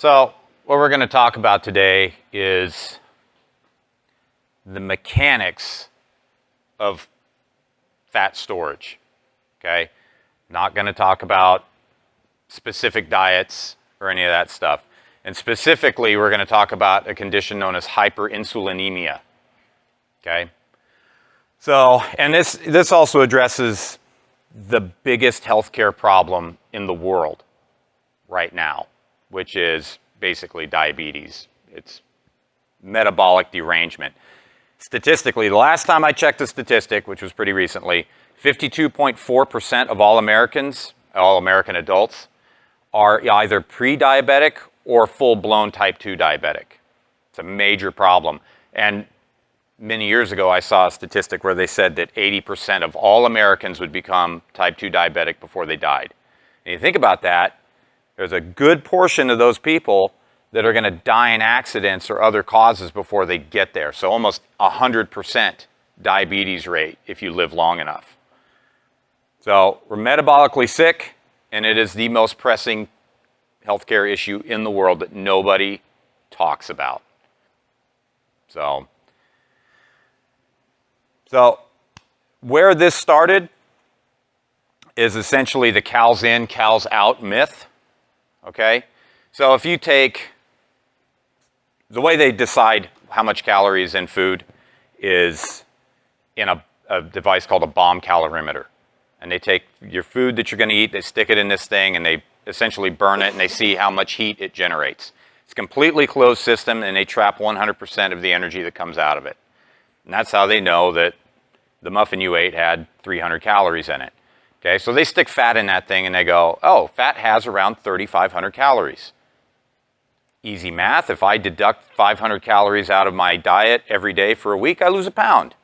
So what we're going to talk about today is the mechanics of fat storage, okay? Not going to talk about specific diets or any of that stuff. And specifically, we're going to talk about a condition known as hyperinsulinemia, okay? So, and this also addresses the biggest healthcare problem in the world right now, which is basically diabetes. It's metabolic derangement. Statistically, the last time I checked the statistic, which was pretty recently, 52.4% of all Americans, all American adults, are either pre-diabetic or full-blown type 2 diabetic. It's a major problem. And many years ago, I saw a statistic where they said that 80% of all Americans would become type 2 diabetic before they died. And you think about that, there's a good portion of those people that are going to die in accidents or other causes before they get there. So almost 100% diabetes rate if you live long enough. So we're metabolically sick, and it is the most pressing healthcare issue in the world that nobody talks about. So where this started is essentially the cows in, cows out myth, okay? So if you take, the way they decide how much calories in food is in a device called a bomb calorimeter. And they take your food that you're going to eat, they stick it in this thing, and they essentially burn it, and they see how much heat it generates. It's a completely closed system, and they trap 100% of the energy that comes out of it. And that's how they know that the muffin you ate had 300 calories in it. Okay, so they stick fat in that thing, and they go, oh, fat has around 3,500 calories. Easy math, if I deduct 500 calories out of my diet every day for a week, I lose a pound.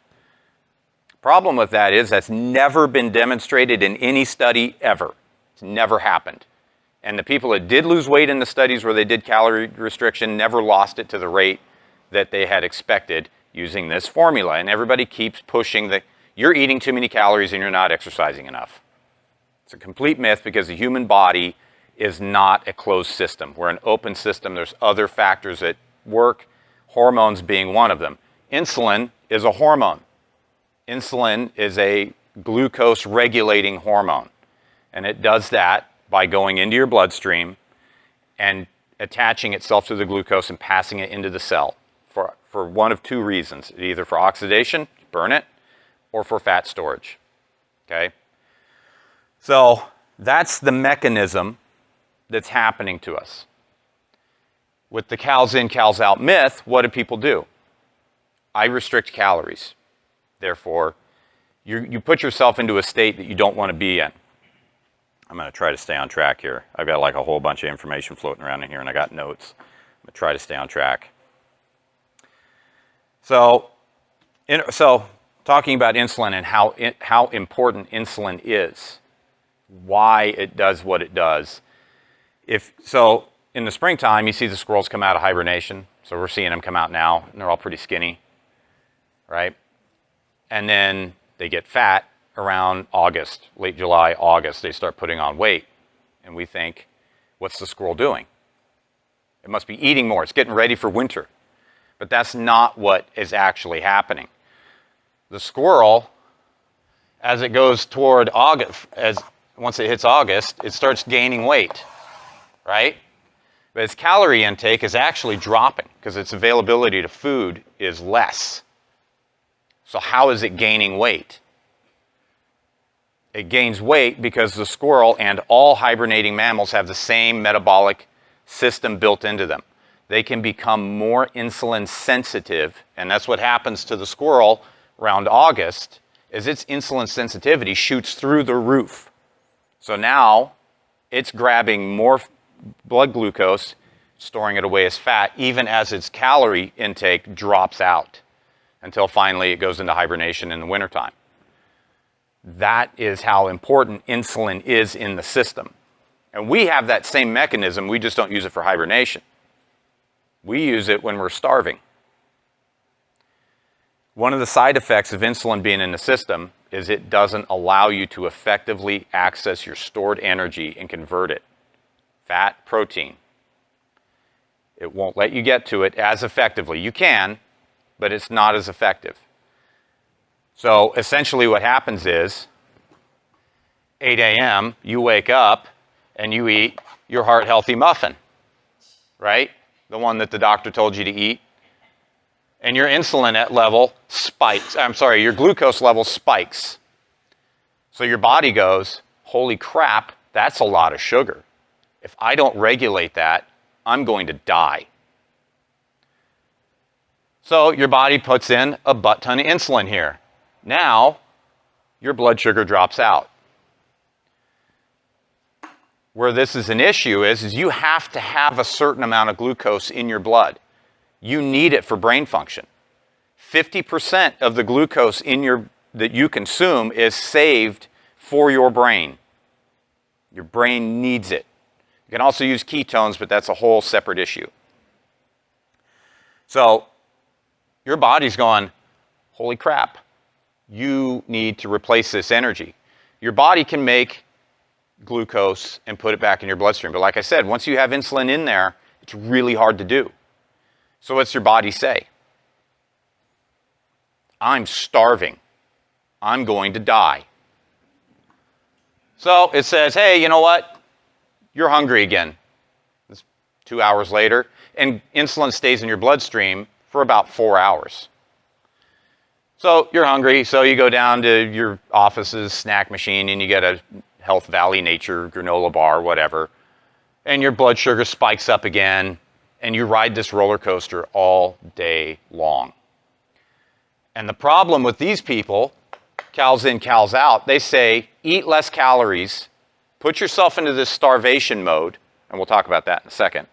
Problem with that is that's never been demonstrated in any study ever. It's never happened. And the people that did lose weight in the studies where they did calorie restriction never lost it to the rate that they had expected using this formula. And everybody keeps pushing you're eating too many calories and you're not exercising enough. It's a complete myth because the human body is not a closed system. We're an open system. There's other factors at work, hormones being one of them. Insulin is a hormone. Insulin is a glucose regulating hormone, and it does that by going into your bloodstream and attaching itself to the glucose and passing it into the cell for one of two reasons, either for oxidation, burn it, or for fat storage, okay? So that's the mechanism that's happening to us. With the cows in, cows out myth, what do people do? I restrict calories. Therefore, you put yourself into a state that you don't want to be in. I'm going to try to stay on track here. I've got like a whole bunch of information floating around in here, and I got notes. I'm going to try to stay on track. So talking about insulin and how important insulin is, why it does what it does. So in the springtime, you see the squirrels come out of hibernation. So we're seeing them come out now, and they're all pretty skinny, right? And then they get fat around August, late July, August. They start putting on weight. And we think, what's the squirrel doing? It must be eating more. It's getting ready for winter. But that's not what is actually happening. The squirrel, as it goes toward August, once it hits August, it starts gaining weight, right? But its calorie intake is actually dropping because its availability to food is less. So how is it gaining weight? It gains weight because the squirrel and all hibernating mammals have the same metabolic system built into them. They can become more insulin sensitive, and that's what happens to the squirrel around August, is its insulin sensitivity shoots through the roof. So now it's grabbing more blood glucose, storing it away as fat, even as its calorie intake drops out, until finally it goes into hibernation in the wintertime. That is how important insulin is in the system. And we have that same mechanism, we just don't use it for hibernation. We use it when we're starving. One of the side effects of insulin being in the system is it doesn't allow you to effectively access your stored energy and convert it. Fat, protein. It won't let you get to it as effectively. You can, but it's not as effective. So essentially what happens is 8 a.m., you wake up and you eat your heart-healthy muffin, right? The one that the doctor told you to eat. And your insulin level spikes. Your glucose level spikes. So your body goes, holy crap, that's a lot of sugar. If I don't regulate that, I'm going to die. So your body puts in a butt ton of insulin here. Now, your blood sugar drops out. Where this is an issue is you have to have a certain amount of glucose in your blood. You need it for brain function. 50% of the glucose that you consume is saved for your brain. Your brain needs it. You can also use ketones, but that's a whole separate issue. So your body's going, holy crap, you need to replace this energy. Your body can make glucose and put it back in your bloodstream. But like I said, once you have insulin in there, it's really hard to do. So what's your body say? I'm starving. I'm going to die. So it says, hey, you know what? You're hungry again. It's 2 hours later, and insulin stays in your bloodstream for about 4 hours. So you're hungry, so you go down to your office's snack machine and you get a Health Valley Nature granola bar, whatever, and your blood sugar spikes up again, and you ride this roller coaster all day long. And the problem with these people, cals in, cals out, they say, eat less calories, put yourself into this starvation mode, and we'll talk about that in a second.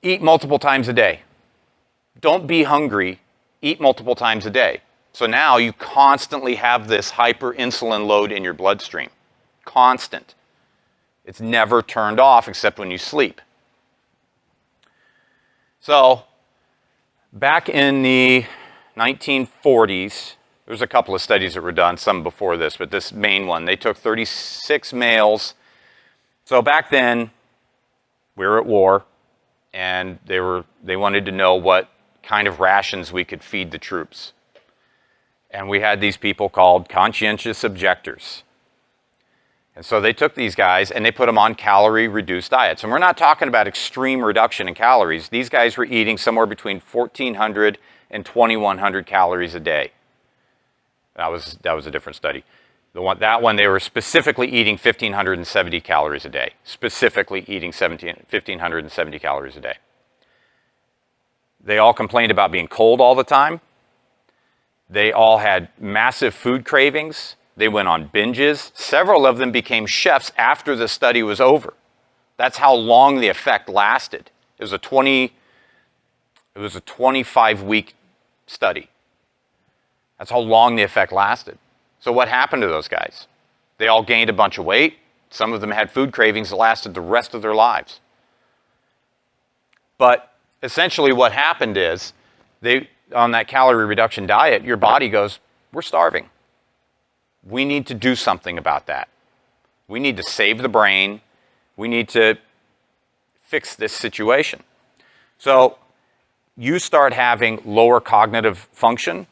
Eat multiple times a day. Don't be hungry, eat multiple times a day. So now you constantly have this hyperinsulin load in your bloodstream. Constant. It's never turned off except when you sleep. So back in the 1940s, there's a couple of studies that were done, some before this, but this main one, they took 36 males. So back then, we were at war, and they wanted to know what kind of rations we could feed the troops. And we had these people called conscientious objectors. And so they took these guys and they put them on calorie-reduced diets. And we're not talking about extreme reduction in calories. These guys were eating somewhere between 1,400 and 2,100 calories a day. That was a different study. That one, they were specifically eating 1,570 calories a day. Specifically eating 1,570 calories a day. They all complained about being cold all the time. They all had massive food cravings. They went on binges. Several of them became chefs after the study was over. That's how long the effect lasted. It was a 25-week study. That's how long the effect lasted. So what happened to those guys? They all gained a bunch of weight. Some of them had food cravings that lasted the rest of their lives. But essentially what happened is, on that calorie reduction diet, your body goes, we're starving. We need to do something about that. We need to save the brain. We need to fix this situation. So you start having lower cognitive function.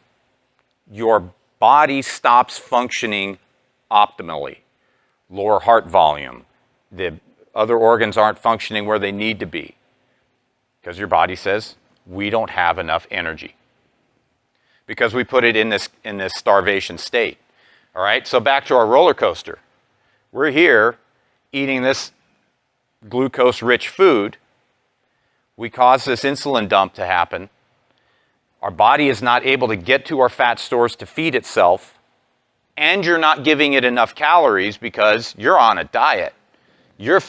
Your body stops functioning optimally. Lower heart volume. The other organs aren't functioning where they need to be. Because your body says, we don't have enough energy. Because we put it in this starvation state. All right, so back to our roller coaster. We're here eating this glucose-rich food. We cause this insulin dump to happen. Our body is not able to get to our fat stores to feed itself. And you're not giving it enough calories because you're on a diet. You're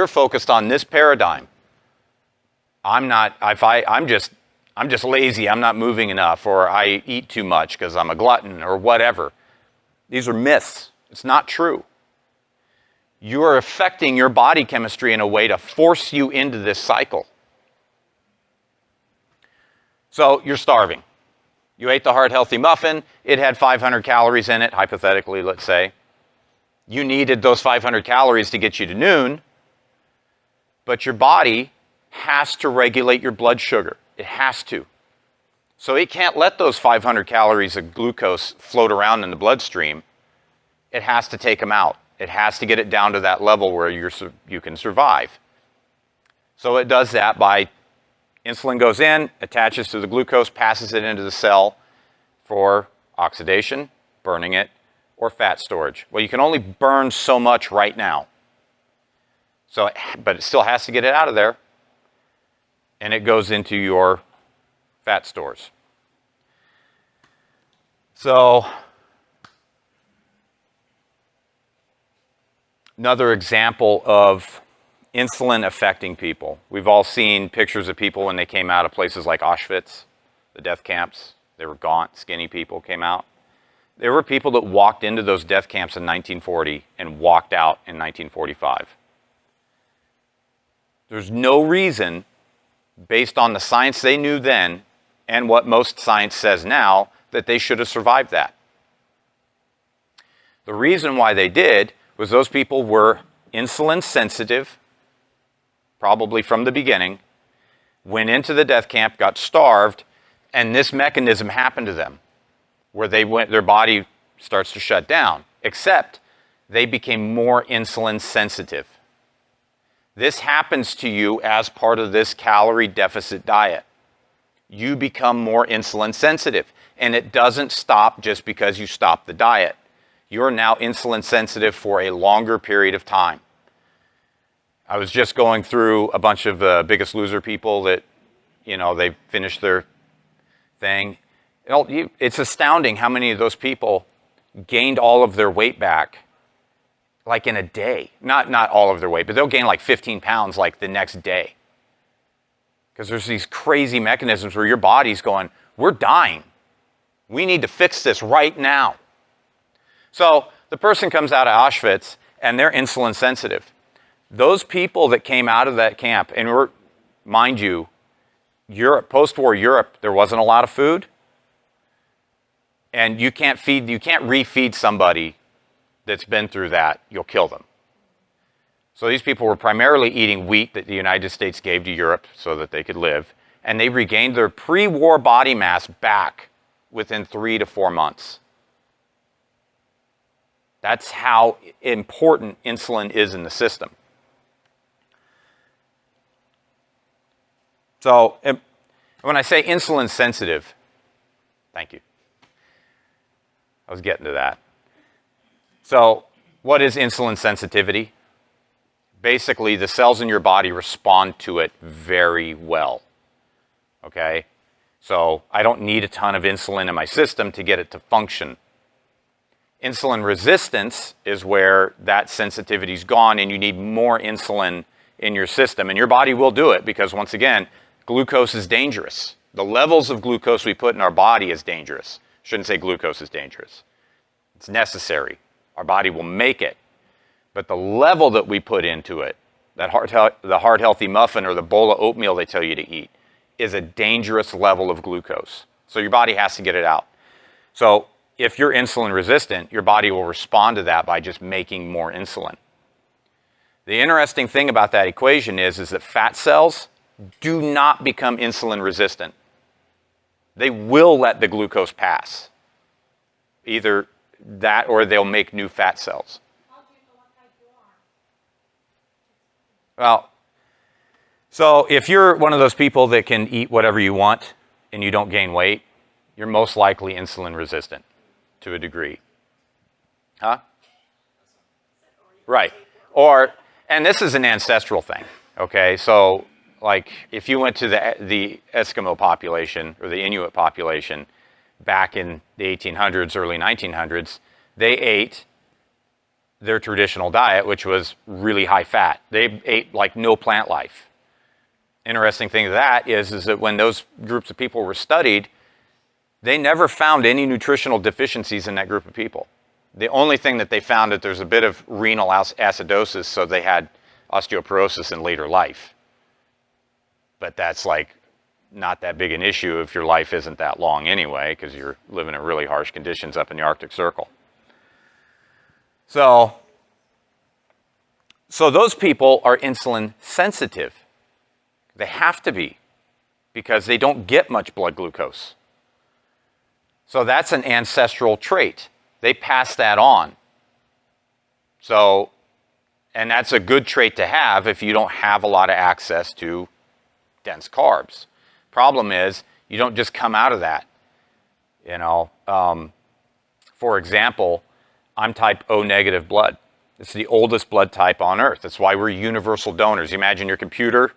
focused on this paradigm. I'm just lazy, I'm not moving enough, or I eat too much because I'm a glutton, or whatever. These are myths. It's not true. You are affecting your body chemistry in a way to force you into this cycle. So you're starving. You ate the heart-healthy muffin. It had 500 calories in it, hypothetically, let's say. You needed those 500 calories to get you to noon. but your body has to regulate your blood sugar. It has to. So it can't let those 500 calories of glucose float around in the bloodstream. It has to take them out. It has to get it down to that level where you can survive. So it does that by insulin goes in, attaches to the glucose, passes it into the cell for oxidation, burning it, or fat storage. Well, you can only burn so much right now. But it still has to get it out of there, and it goes into your fat stores. So another example of insulin affecting people. We've all seen pictures of people when they came out of places like Auschwitz, the death camps. They were gaunt, skinny people came out. There were people that walked into those death camps in 1940 and walked out in 1945. There's no reason, based on the science they knew then and what most science says now, that they should have survived that. The reason why they did was those people were insulin sensitive, probably from the beginning, went into the death camp, got starved, and this mechanism happened to them, where their body starts to shut down, except they became more insulin sensitive. This happens to you as part of this calorie deficit diet. You become more insulin sensitive, and it doesn't stop just because you stop the diet. You're now insulin sensitive for a longer period of time. I was just going through a bunch of Biggest Loser people that, they finished their thing. It's astounding how many of those people gained all of their weight back like in a day. Not all of their weight, but they'll gain like 15 pounds like the next day. Because there's these crazy mechanisms where your body's going, we're dying. We need to fix this right now. So the person comes out of Auschwitz and they're insulin sensitive. Those people that came out of that camp, and mind you, post-war Europe, there wasn't a lot of food. And you can't refeed somebody that's been through that. You'll kill them. So these people were primarily eating wheat that the United States gave to Europe so that they could live. And they regained their pre-war body mass back within 3 to 4 months. That's how important insulin is in the system. So when I say insulin sensitive, thank you. I was getting to that. So what is insulin sensitivity? Basically, the cells in your body respond to it very well. Okay? So I don't need a ton of insulin in my system to get it to function. Insulin resistance is where that sensitivity is gone and you need more insulin in your system. And your body will do it because, once again, glucose is dangerous. The levels of glucose we put in our body is dangerous. Shouldn't say glucose is dangerous. It's necessary. Our body will make it. But the level that we put into it, the heart healthy muffin or the bowl of oatmeal they tell you to eat, is a dangerous level of glucose. So your body has to get it out. So if you're insulin resistant, your body will respond to that by just making more insulin. The interesting thing about that equation is that fat cells do not become insulin resistant. They will let the glucose pass. Either that or they'll make new fat cells. How do you know what type you are? Well, so if you're one of those people that can eat whatever you want and you don't gain weight, you're most likely insulin resistant to a degree. Huh? Right. And this is an ancestral thing, okay? So, like, if you went to the Eskimo population or the Inuit population back in the 1800s, early 1900s, they ate their traditional diet, which was really high fat. They ate like no plant life. Interesting thing to that is that when those groups of people were studied, they never found any nutritional deficiencies in that group of people. The only thing that they found that there's a bit of renal acidosis, so they had osteoporosis in later life. But that's like not that big an issue if your life isn't that long anyway, because you're living in really harsh conditions up in the Arctic Circle. So So those people are insulin sensitive. They have to be because they don't get much blood glucose. So that's an ancestral trait. They pass that on. So, and that's a good trait to have if you don't have a lot of access to dense carbs. Problem is, you don't just come out of that. You know, for example, I'm type O negative blood. It's the oldest blood type on earth. That's why we're universal donors. You imagine your computer,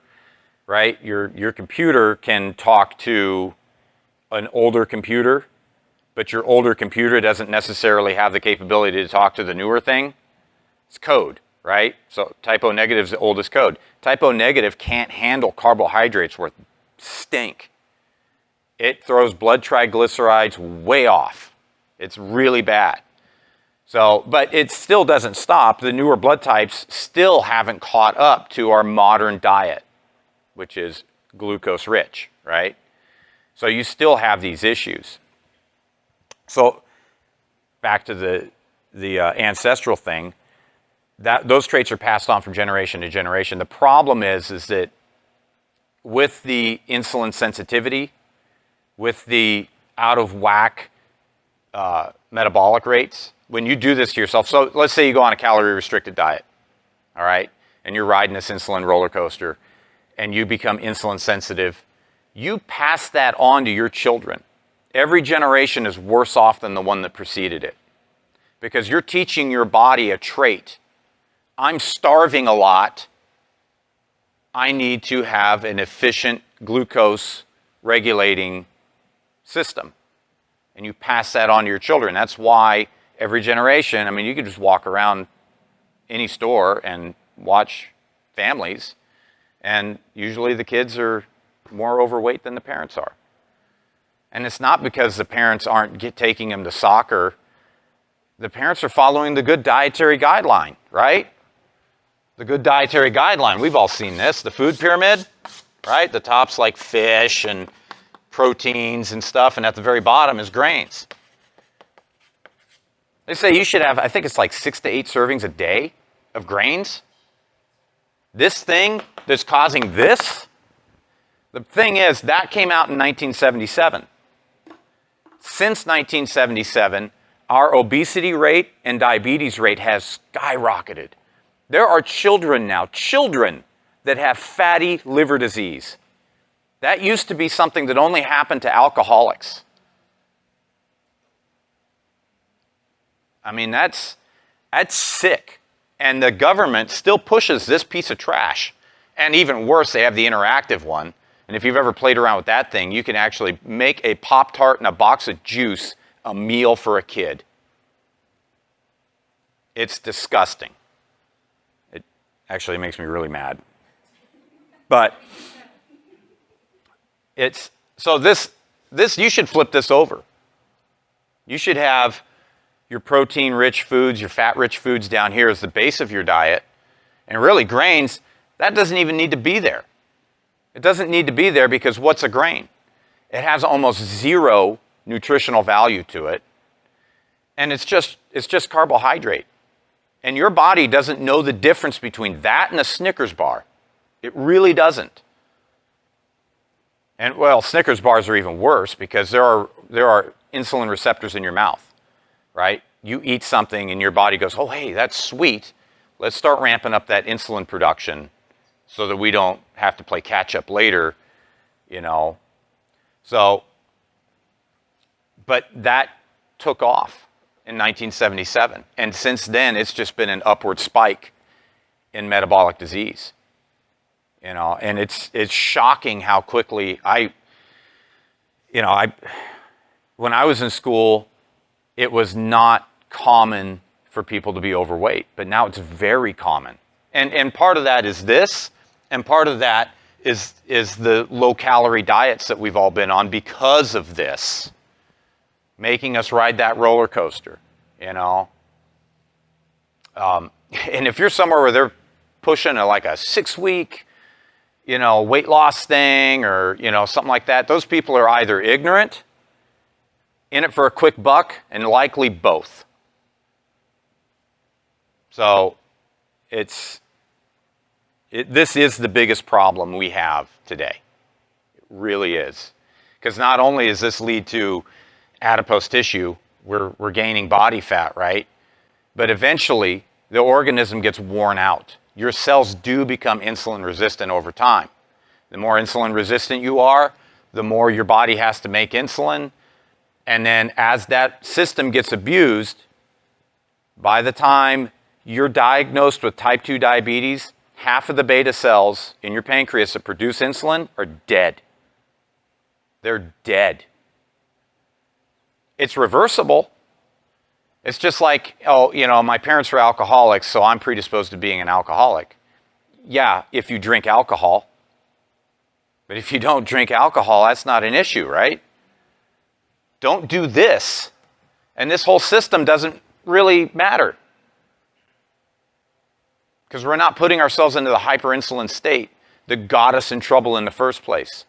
right? Your computer can talk to an older computer, but your older computer doesn't necessarily have the capability to talk to the newer thing. It's code, right? So type O negative is the oldest code. Type O negative can't handle carbohydrates worth stink. It throws blood triglycerides way off. It's really bad. So, but it still doesn't stop. The newer blood types still haven't caught up to our modern diet, which is glucose rich, right? So you still have these issues. So back to the ancestral thing, those traits are passed on from generation to generation. The problem is that with the insulin sensitivity, with the out of whack metabolic rates, when you do this to yourself, so let's say you go on a calorie restricted diet, all right, and you're riding this insulin roller coaster and you become insulin sensitive, you pass that on to your children. Every generation is worse off than the one that preceded it because you're teaching your body a trait. I'm starving a lot. I need to have an efficient glucose regulating system. And you pass that on to your children. That's why every generation, I mean, you can just walk around any store and watch families, and usually the kids are more overweight than the parents are. And it's not because the parents aren't taking them to soccer. The parents are following the good dietary guideline, right? The good dietary guideline, we've all seen this, the food pyramid, right? The top's like fish and proteins and stuff, and at the very bottom is grains. They say you should have, I think it's like 6 to 8 servings a day of grains. This thing that's causing this, the thing is, that came out in 1977. Since 1977, our obesity rate and diabetes rate has skyrocketed. There are children now, that have fatty liver disease. That used to be something that only happened to alcoholics. I mean, that's sick. And the government still pushes this piece of trash. And even worse, they have the interactive one. And if you've ever played around with that thing, you can actually make a Pop-Tart and a box of juice a meal for a kid. It's disgusting. It actually makes me really mad. But it's, so this you should flip this over. You should have your protein-rich foods, your fat-rich foods down here as the base of your diet. And really, grains, that doesn't even need to be there. It doesn't need to be there because what's a grain? It has almost zero nutritional value to it. And it's just carbohydrate. And your body doesn't know the difference between that and a Snickers bar. It really doesn't. And well, Snickers bars are even worse because there are insulin receptors in your mouth. Right? You eat something and your body goes, oh, hey, that's sweet. Let's start ramping up that insulin production so that we don't have to play catch up later, you know. So, but that took off in 1977. And since then, it's just been an upward spike in metabolic disease. You know, and it's shocking how quickly when I was in school, it was not common for people to be overweight, but now it's very common. And part of that is this, and part of that is the low-calorie diets that we've all been on because of this, making us ride that roller coaster, you know. And if you're somewhere where they're pushing like a 6-week, you know, weight loss thing or, you know, something like that, those people are either ignorant, in it for a quick buck, and likely both. So it's This is the biggest problem we have today. It really is. Because not only does this lead to adipose tissue, we're gaining body fat, right? But eventually, the organism gets worn out. Your cells do become insulin resistant over time. The more insulin resistant you are, the more your body has to make insulin. And then as that system gets abused, by the time you're diagnosed with type 2 diabetes, half of the beta cells in your pancreas that produce insulin are dead. They're dead. It's reversible. It's just like, oh, you know, my parents were alcoholics, so I'm predisposed to being an alcoholic. Yeah, if you drink alcohol. But if you don't drink alcohol, that's not an issue, right? Don't do this. And this whole system doesn't really matter. Because we're not putting ourselves into the hyperinsulin state that got us in trouble in the first place.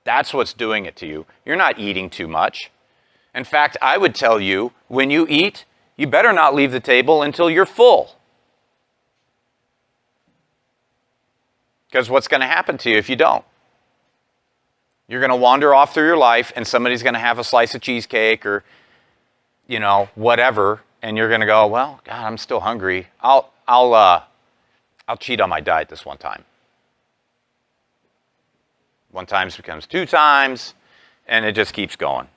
That's what's doing it to you. You're not eating too much. In fact, I would tell you, when you eat, you better not leave the table until you're full. Because what's going to happen to you if you don't? You're going to wander off through your life and somebody's going to have a slice of cheesecake or, you know, whatever, and you're going to go, well, God, I'm still hungry. I'll cheat on my diet this one time. One time becomes 2 times, and it just keeps going.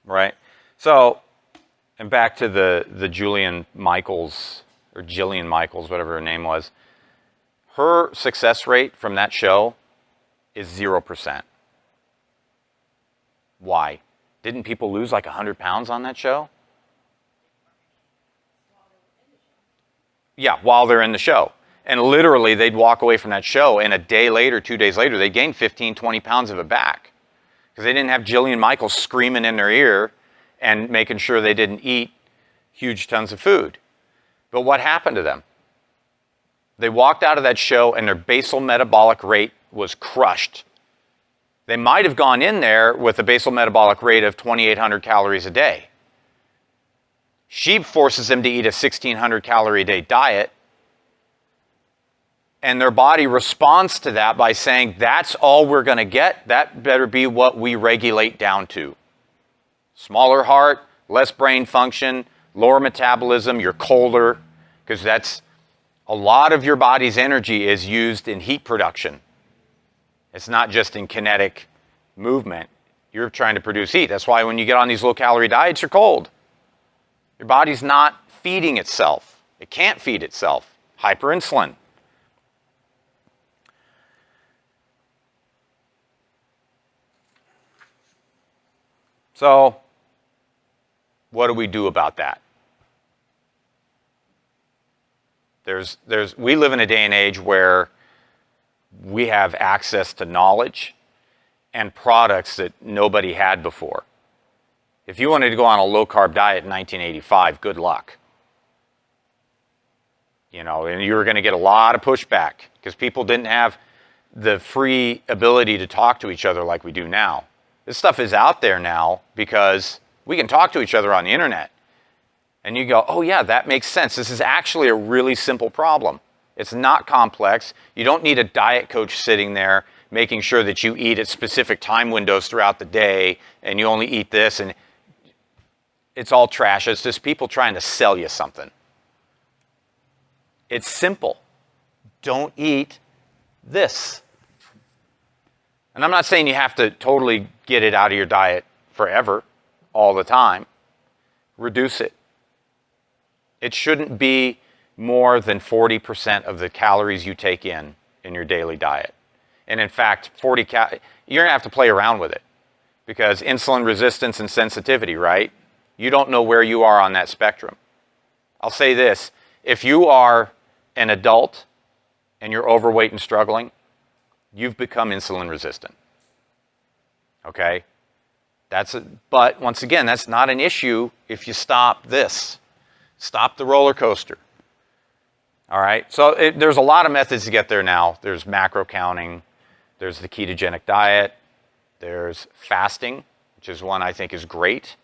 Right? So, and back to the Julian Michaels, or Jillian Michaels, whatever her name was. Her success rate from that show is 0%. Why? Didn't people lose like 100 pounds on that show? Yeah, while they're in the show. And literally, they'd walk away from that show, and a day later, 2 days later, they gained 15, 20 pounds of it back. Because they didn't have Jillian Michaels screaming in their ear and making sure they didn't eat huge tons of food. But what happened to them? They walked out of that show, and their basal metabolic rate was crushed. They might have gone in there with a basal metabolic rate of 2,800 calories a day. She forces them to eat a 1,600 calorie a day diet, and their body responds to that by saying, that's all we're going to get. That better be what we regulate down to. Smaller heart, less brain function, lower metabolism, you're colder, because that's a lot of your body's energy is used in heat production. It's not just in kinetic movement. You're trying to produce heat. That's why when you get on these low-calorie diets, you're cold. Your body's not feeding itself. It can't feed itself. Hyperinsulin. So, what do we do about that? We live in a day and age where we have access to knowledge and products that nobody had before. If you wanted to go on a low-carb diet in 1985, good luck. You know, and you were going to get a lot of pushback because people didn't have the free ability to talk to each other like we do now. This stuff is out there now because we can talk to each other on the internet. And you go, oh yeah, that makes sense. This is actually a really simple problem. It's not complex. You don't need a diet coach sitting there making sure that you eat at specific time windows throughout the day and you only eat this, and it's all trash. It's just people trying to sell you something. It's simple. Don't eat this. And I'm not saying you have to totally get it out of your diet forever, all the time. Reduce it. It shouldn't be more than 40% of the calories you take in your daily diet. And in fact, you're going to have to play around with it because insulin resistance and sensitivity, right? You don't know where you are on that spectrum. I'll say this, if you are an adult and you're overweight and struggling, you've become insulin resistant. Okay? But once again, that's not an issue if you stop this. Stop the roller coaster. All right? So there's a lot of methods to get there now. There's macro counting. There's the ketogenic diet. There's fasting, which is one I think is great,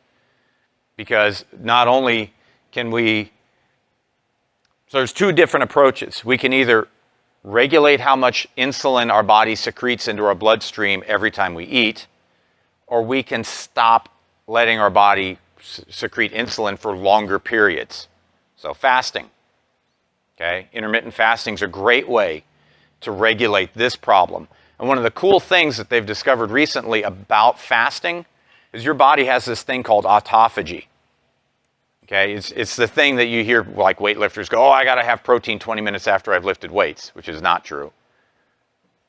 because not only can we, so there's two different approaches. We can either regulate how much insulin our body secretes into our bloodstream every time we eat, or we can stop letting our body secrete insulin for longer periods. So fasting, okay? Intermittent fasting is a great way to regulate this problem. And one of the cool things that they've discovered recently about fasting is your body has this thing called autophagy. Okay, it's the thing that you hear like weightlifters go, oh, I got to have protein 20 minutes after I've lifted weights, which is not true.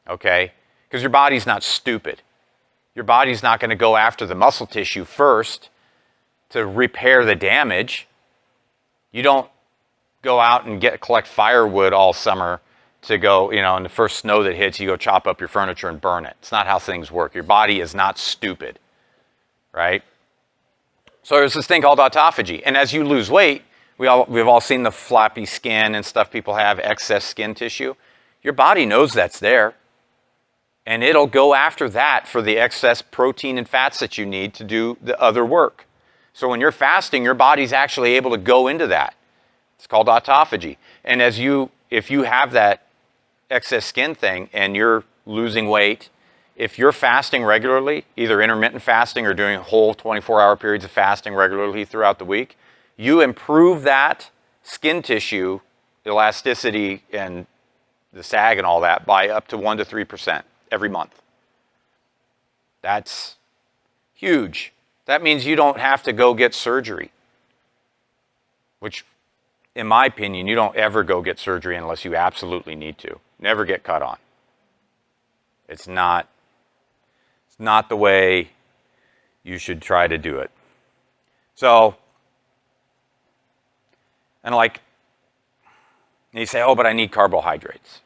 Okay, because your body's not stupid. Your body's not going to go after the muscle tissue first to repair the damage. You don't go out and collect firewood all summer to go, in the first snow that hits, you go chop up your furniture and burn it. It's not how things work. Your body is not stupid, right? So there's this thing called autophagy. And as you lose weight, we've all seen the flappy skin and stuff people have, excess skin tissue. Your body knows that's there. And it'll go after that for the excess protein and fats that you need to do the other work. So when you're fasting, your body's actually able to go into that. It's called autophagy. And if you have that excess skin thing and you're losing weight, if you're fasting regularly, either intermittent fasting or doing whole 24-hour periods of fasting regularly throughout the week, you improve that skin tissue elasticity and the sag and all that by up to 1 to 3% every month. That's huge. That means you don't have to go get surgery, which, in my opinion, you don't ever go get surgery unless you absolutely need to. Never get cut on. It's not the way you should try to do it. So, and you say, oh, but I need carbohydrates.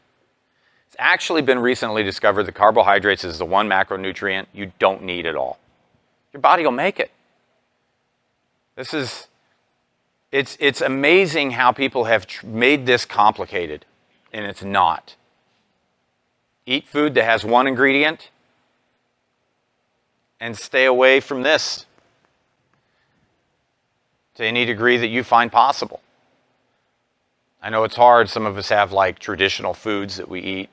It's actually been recently discovered that carbohydrates is the one macronutrient you don't need at all. Your body will make it. It's amazing how people have made this complicated, and it's not. Eat food that has one ingredient and stay away from this to any degree that you find possible. I know it's hard. Some of us have like traditional foods that we eat,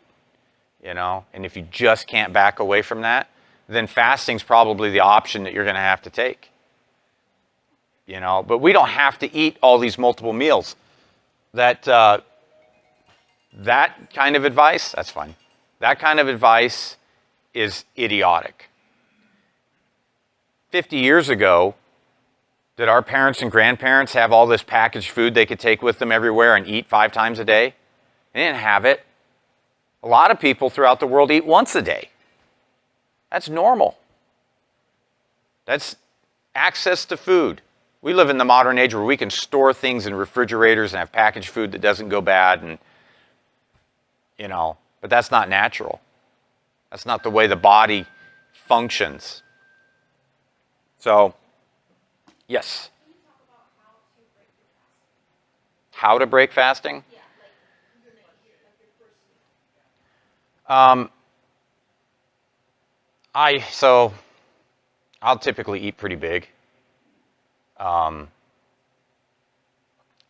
and if you just can't back away from that, then fasting's probably the option that you're going to have to take. But we don't have to eat all these multiple meals. That kind of advice, that's fine. That kind of advice is idiotic. 50 years ago, did our parents and grandparents have all this packaged food they could take with them everywhere and eat 5 times a day? They didn't have it. A lot of people throughout the world eat once a day. That's normal. That's access to food. We live in the modern age where we can store things in refrigerators and have packaged food that doesn't go bad, and but that's not natural. That's not the way the body functions. So, yes. Can you talk about how to break your fasting? How to break fasting? Yeah, your personal. I'll typically eat pretty big.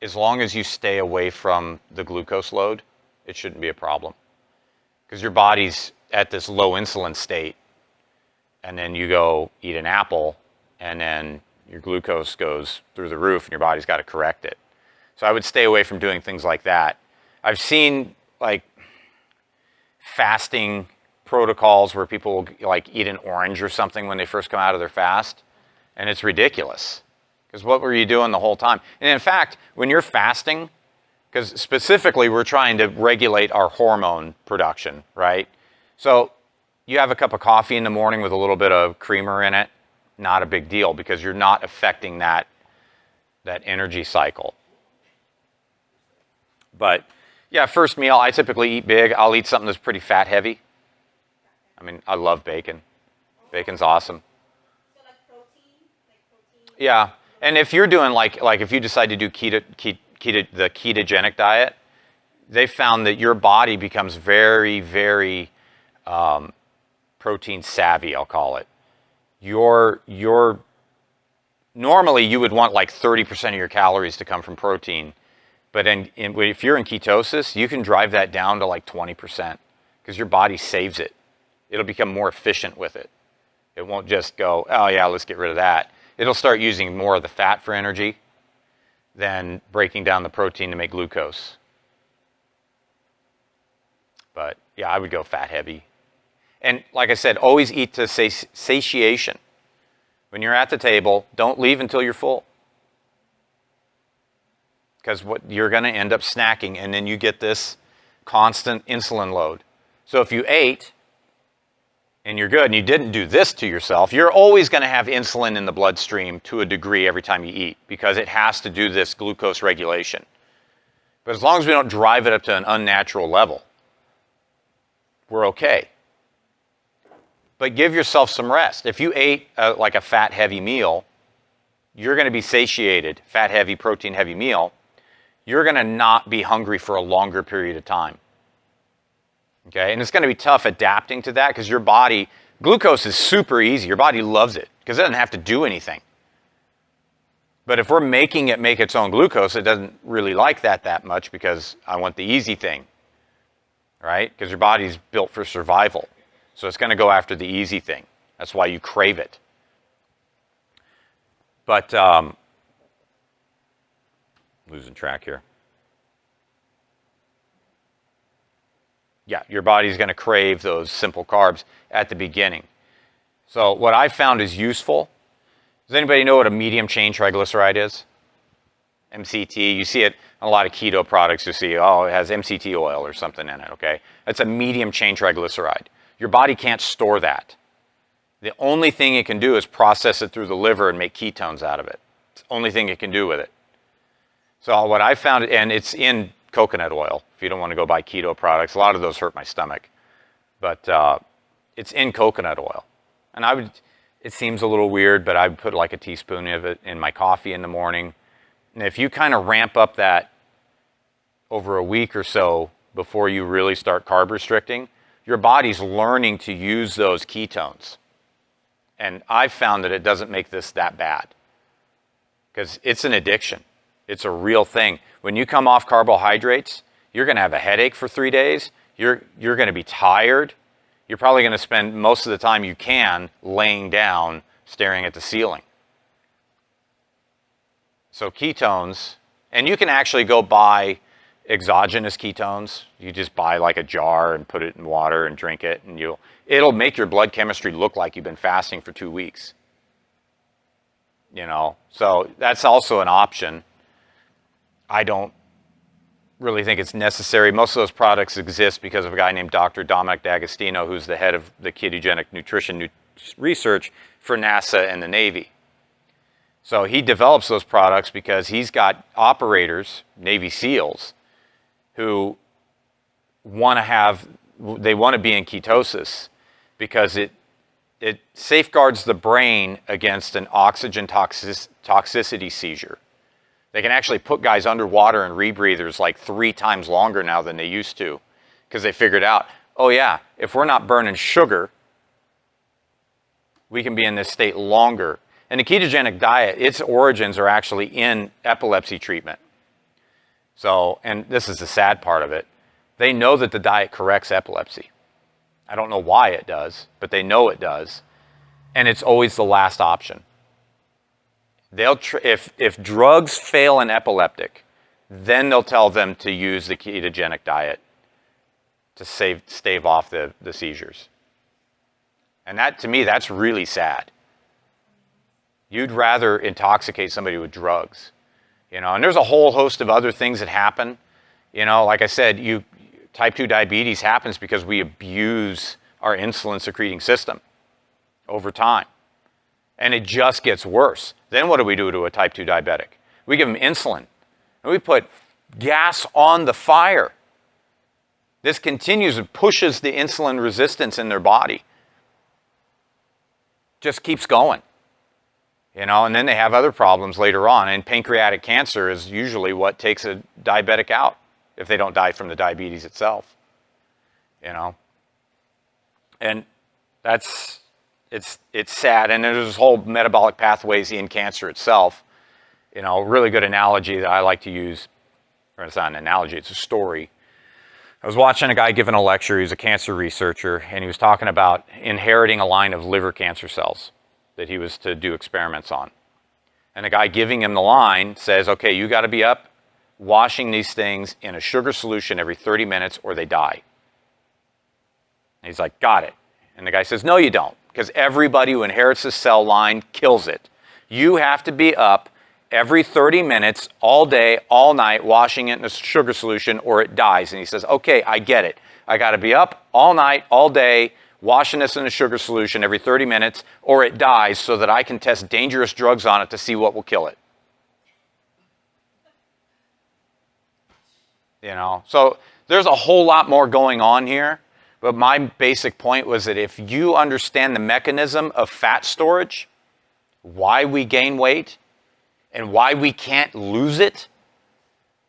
As long as you stay away from the glucose load, it shouldn't be a problem. Because your body's at this low insulin state, and then you go eat an apple, and then your glucose goes through the roof, and your body's got to correct it. So I would stay away from doing things like that. I've seen like fasting protocols where people like eat an orange or something when they first come out of their fast, and it's ridiculous. Because what were you doing the whole time? And in fact, when you're fasting, because specifically we're trying to regulate our hormone production, right? So you have a cup of coffee in the morning with a little bit of creamer in it, not a big deal because you're not affecting that energy cycle. But yeah, first meal, I typically eat big. I'll eat something that's pretty fat heavy. I mean, I love bacon. Bacon's awesome. So like protein? Yeah, and if you're doing like if you decide to do the ketogenic diet, they found that your body becomes very, very protein savvy, I'll call it. Normally you would want like 30% of your calories to come from protein, but if you're in ketosis, you can drive that down to like 20% because your body saves it. It'll become more efficient with it. It won't just go, oh yeah, let's get rid of that. It'll start using more of the fat for energy than breaking down the protein to make glucose. But yeah, I would go fat heavy. And like I said, always eat to satiation. When you're at the table, don't leave until you're full. Because what you're going to end up snacking, and then you get this constant insulin load. So if you ate and you're good and you didn't do this to yourself, you're always going to have insulin in the bloodstream to a degree every time you eat because it has to do this glucose regulation. But as long as we don't drive it up to an unnatural level, we're okay. But give yourself some rest. If you ate like a fat-heavy meal, you're going to be satiated, fat-heavy, protein-heavy meal. You're going to not be hungry for a longer period of time. Okay, and it's going to be tough adapting to that because your body, glucose is super easy. Your body loves it because it doesn't have to do anything. But if we're making it make its own glucose, it doesn't really like that much because I want the easy thing, right? Because your body's built for survival. So it's going to go after the easy thing. That's why you crave it. But, losing track here. Yeah, your body's going to crave those simple carbs at the beginning. So what I found is useful. Does anybody know what a medium chain triglyceride is? MCT. You see it on a lot of keto products. You see, oh, it has MCT oil or something in it, okay? It's a medium chain triglyceride. Your body can't store that. The only thing it can do is process it through the liver and make ketones out of it. It's the only thing it can do with it. So what I found, and it's in coconut oil, if you don't want to go buy keto products. A lot of those hurt my stomach. But it's in coconut oil. And it seems a little weird, but I would put like a teaspoon of it in my coffee in the morning. And if you kind of ramp up that over a week or so before you really start carb restricting, your body's learning to use those ketones. And I've found that it doesn't make this that bad because it's an addiction. It's a real thing. When you come off carbohydrates, you're going to have a headache for 3 days. You're going to be tired. You're probably going to spend most of the time you can laying down, staring at the ceiling. So ketones, and you can actually go buy exogenous ketones. You just buy like a jar and put it in water and drink it, and it'll make your blood chemistry look like you've been fasting for 2 weeks. You know, so that's also an option. I don't really think it's necessary. Most of those products exist because of a guy named Dr. Dominic D'Agostino, who's the head of the ketogenic nutrition research for NASA and the Navy. So he develops those products because he's got operators, Navy SEALs, who want to be in ketosis because it safeguards the brain against an oxygen toxicity seizure. They can actually put guys underwater in rebreathers like 3 times longer now than they used to because they figured out, oh yeah, if we're not burning sugar, we can be in this state longer. And the ketogenic diet, its origins are actually in epilepsy treatment. So, and this is the sad part of it, they know that the diet corrects epilepsy. I don't know why it does, but they know it does. And it's always the last option. If drugs fail an epileptic, then they'll tell them to use the ketogenic diet to stave off the seizures. And that, to me, that's really sad. You'd rather intoxicate somebody with drugs, you know. And there's a whole host of other things that happen. You know, like I said, type 2 diabetes happens because we abuse our insulin secreting system over time. And it just gets worse. Then what do we do to a type 2 diabetic? We give them insulin. And we put gas on the fire. This continues and pushes the insulin resistance in their body. Just keeps going. You know, and then they have other problems later on. And pancreatic cancer is usually what takes a diabetic out if they don't die from the diabetes itself. You know. And it's sad. And there's this whole metabolic pathways in cancer itself. You know, really good analogy that I like to use, or it's not an analogy, it's a story. I was watching a guy giving a lecture. He was a cancer researcher, and he was talking about inheriting a line of liver cancer cells that he was to do experiments on. And the guy giving him the line says, okay, you got to be up washing these things in a sugar solution every 30 minutes or they die. And he's like, got it. And the guy says, no, you don't, because everybody who inherits this cell line kills it. You have to be up every 30 minutes, all day, all night, washing it in a sugar solution or it dies. And he says, okay, I get it. I got to be up all night, all day, washing this in a sugar solution every 30 minutes or it dies so that I can test dangerous drugs on it to see what will kill it. You know, so there's a whole lot more going on here. But my basic point was that if you understand the mechanism of fat storage, why we gain weight, and why we can't lose it,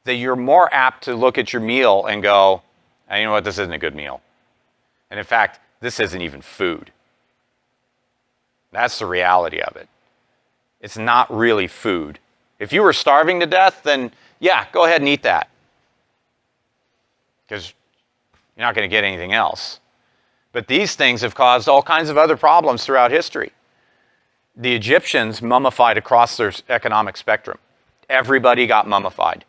that you're more apt to look at your meal and go, oh, you know what, this isn't a good meal. And in fact, this isn't even food. That's the reality of it. It's not really food. If you were starving to death, then yeah, go ahead and eat that. Because you're not going to get anything else. But these things have caused all kinds of other problems throughout history. The Egyptians mummified across their economic spectrum. Everybody got mummified.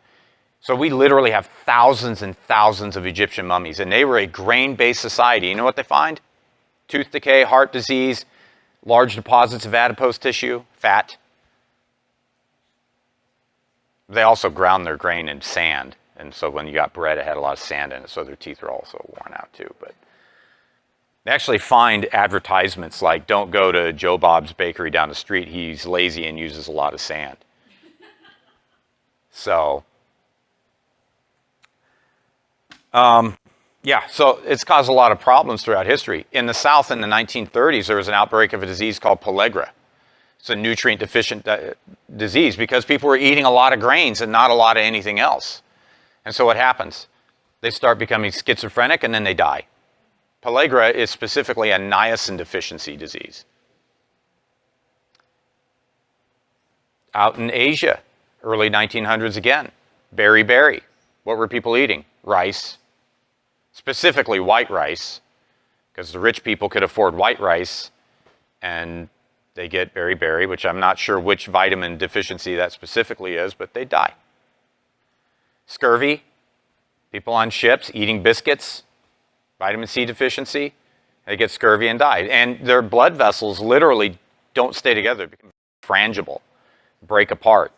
So we literally have thousands and thousands of Egyptian mummies, and they were a grain-based society. You know what they find? Tooth decay, heart disease, large deposits of adipose tissue, fat. They also ground their grain in sand, and so when you got bread, it had a lot of sand in it, so their teeth are also worn out too. But they actually find advertisements like, don't go to Joe Bob's bakery down the street. He's lazy and uses a lot of sand. So, yeah, so it's caused a lot of problems throughout history. In the South in the 1930s, there was an outbreak of a disease called pellagra. It's a nutrient deficient disease because people were eating a lot of grains and not a lot of anything else. And so what happens? They start becoming schizophrenic and then they die. Pellagra is specifically a niacin deficiency disease. Out in Asia, early 1900s again, beriberi. What were people eating? Rice, specifically white rice, because the rich people could afford white rice, and they get beriberi, which I'm not sure which vitamin deficiency that specifically is, but they die. Scurvy, people on ships eating biscuits, vitamin C deficiency, they get scurvy and die. And their blood vessels literally don't stay together, become frangible, break apart,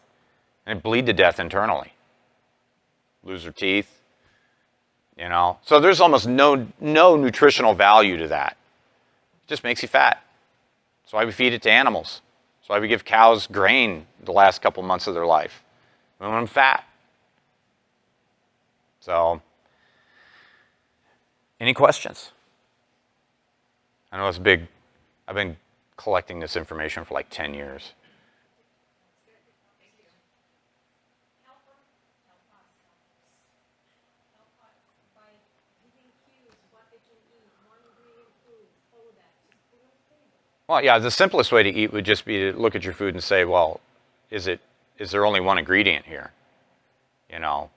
and bleed to death internally. Lose their teeth, you know. So there's almost no nutritional value to that. It just makes you fat. That's why we feed it to animals. That's why we give cows grain the last couple months of their life. We want them fat. So, any questions? I know it's big. I've been collecting this information for like 10 years. Well, yeah, the simplest way to eat would just be to look at your food and say, well, is there only one ingredient here? You know?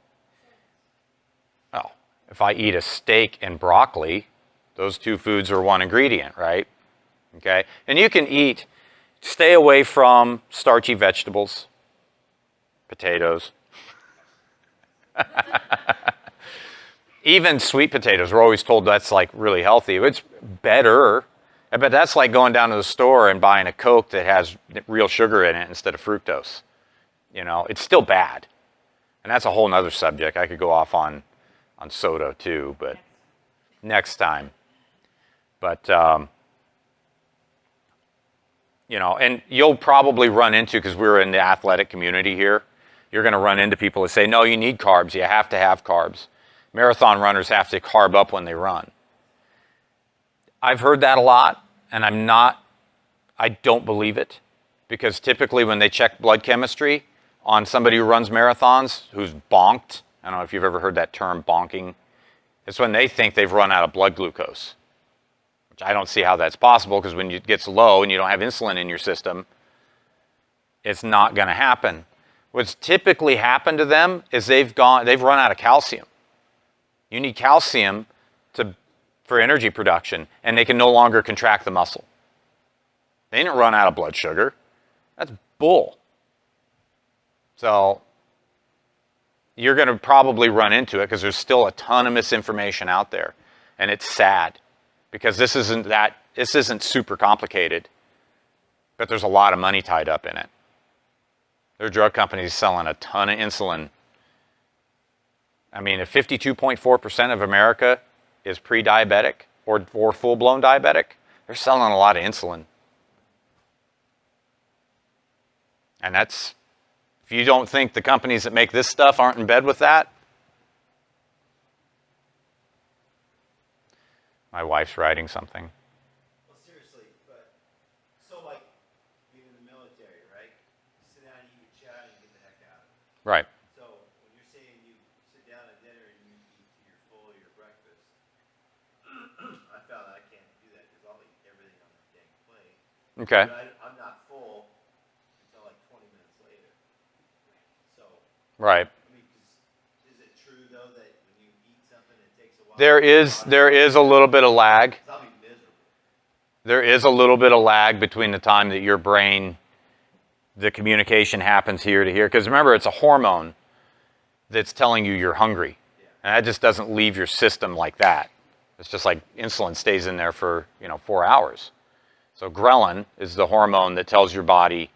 Well, if I eat a steak and broccoli, those two foods are one ingredient, right? Okay? And you can stay away from starchy vegetables, potatoes. Even sweet potatoes, we're always told that's like really healthy. It's better. But that's like going down to the store and buying a Coke that has real sugar in it instead of fructose. You know, it's still bad. And that's a whole nother subject. I could go off on soda too, but next time. But, you know, and you'll probably run into, because we're in the athletic community here, you're going to run into people that say, no, you need carbs. You have to have carbs. Marathon runners have to carb up when they run. I've heard that a lot, and I don't believe it, because typically when they check blood chemistry on somebody who runs marathons who's bonked, I don't know if you've ever heard that term, bonking, it's when they think they've run out of blood glucose. which I don't see how that's possible, because when it gets low and you don't have insulin in your system, it's not going to happen. What's typically happened to them is they've run out of calcium. You need calcium for energy production, and they can no longer contract the muscle. They didn't run out of blood sugar. That's bull. So you're going to probably run into it, because there's still a ton of misinformation out there, and it's sad, because this isn't super complicated, but there's a lot of money tied up in it. There are drug companies selling a ton of insulin. I mean, if 52.4% of America is pre-diabetic or full-blown diabetic, they're selling a lot of insulin. And that's, if you don't think the companies that make this stuff aren't in bed with that. My wife's writing something. Well, seriously, but so like being in the military, right? Sit down, eat your chow, and get the heck out of it. Right. So when you're saying you sit down at dinner and you eat till you're full of your breakfast, I found I can't do that because I'll eat everything on the dang plate. Okay. But I'm not full until like 20 minutes later. So, Right. I mean, is it true though that when you eat something, it takes a while? There is a little bit of lag. 'Cause I'll be miserable. There is a little bit of lag between the time that your brain, the communication happens here to here. Because remember, it's a hormone that's telling you you're hungry. And that just doesn't leave your system like that. It's just like insulin stays in there for 4 hours. So ghrelin is the hormone that tells your body.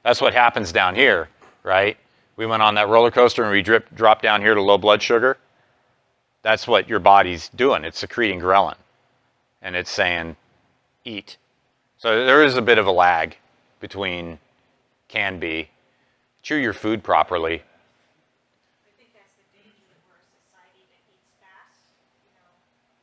That's what happens down here, right? We went on that roller coaster and we dropped down here to low blood sugar. That's what your body's doing. It's secreting ghrelin. And it's saying, eat. So there is a bit of a lag between, chew your food properly. I think that's the danger, that we're a society that eats fast. You know,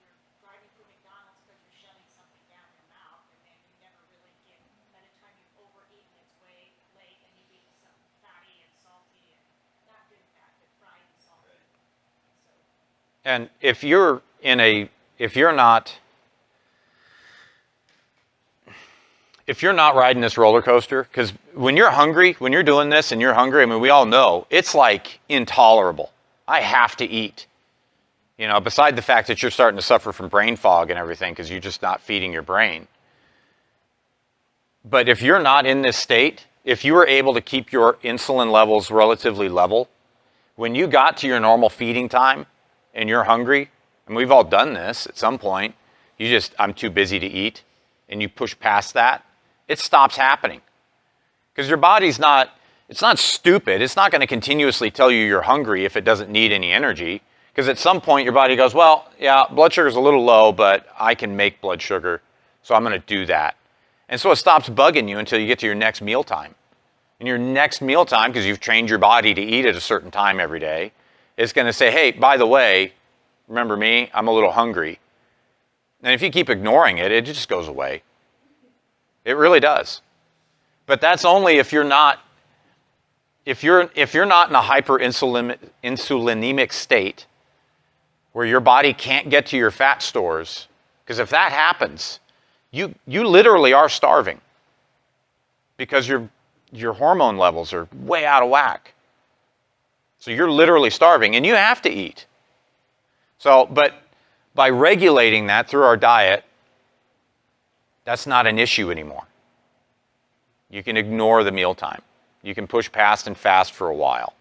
you're driving through McDonald's because you're shoving something down your mouth, and then you never really get, by the time you've overeaten, it's way late, and you've eaten something fatty and salty, and not good fat, but fried and salty. So, And if you're not riding this roller coaster, because when you're hungry, when you're doing this and you're hungry, I mean, we all know, it's like intolerable. I have to eat. Beside the fact that you're starting to suffer from brain fog and everything because you're just not feeding your brain. But if you're not in this state, if you were able to keep your insulin levels relatively level, when you got to your normal feeding time and you're hungry, and we've all done this at some point, I'm too busy to eat, and you push past that, it stops happening. Because your body's it's not stupid. It's not going to continuously tell you you're hungry if it doesn't need any energy. Because at some point your body goes, well, yeah, blood sugar's a little low, but I can make blood sugar, so I'm going to do that. And so it stops bugging you until you get to your next mealtime. And your next mealtime, because you've trained your body to eat at a certain time every day, it's going to say, hey, by the way, remember me? I'm a little hungry. And if you keep ignoring it, it just goes away. It really does. But that's only if you're not in a hyperinsulinemic state where your body can't get to your fat stores. Because if that happens, you literally are starving because your hormone levels are way out of whack. So you're literally starving, and you have to eat. But by regulating that through our diet, that's not an issue anymore. You can ignore the mealtime. You can push past and fast for a while.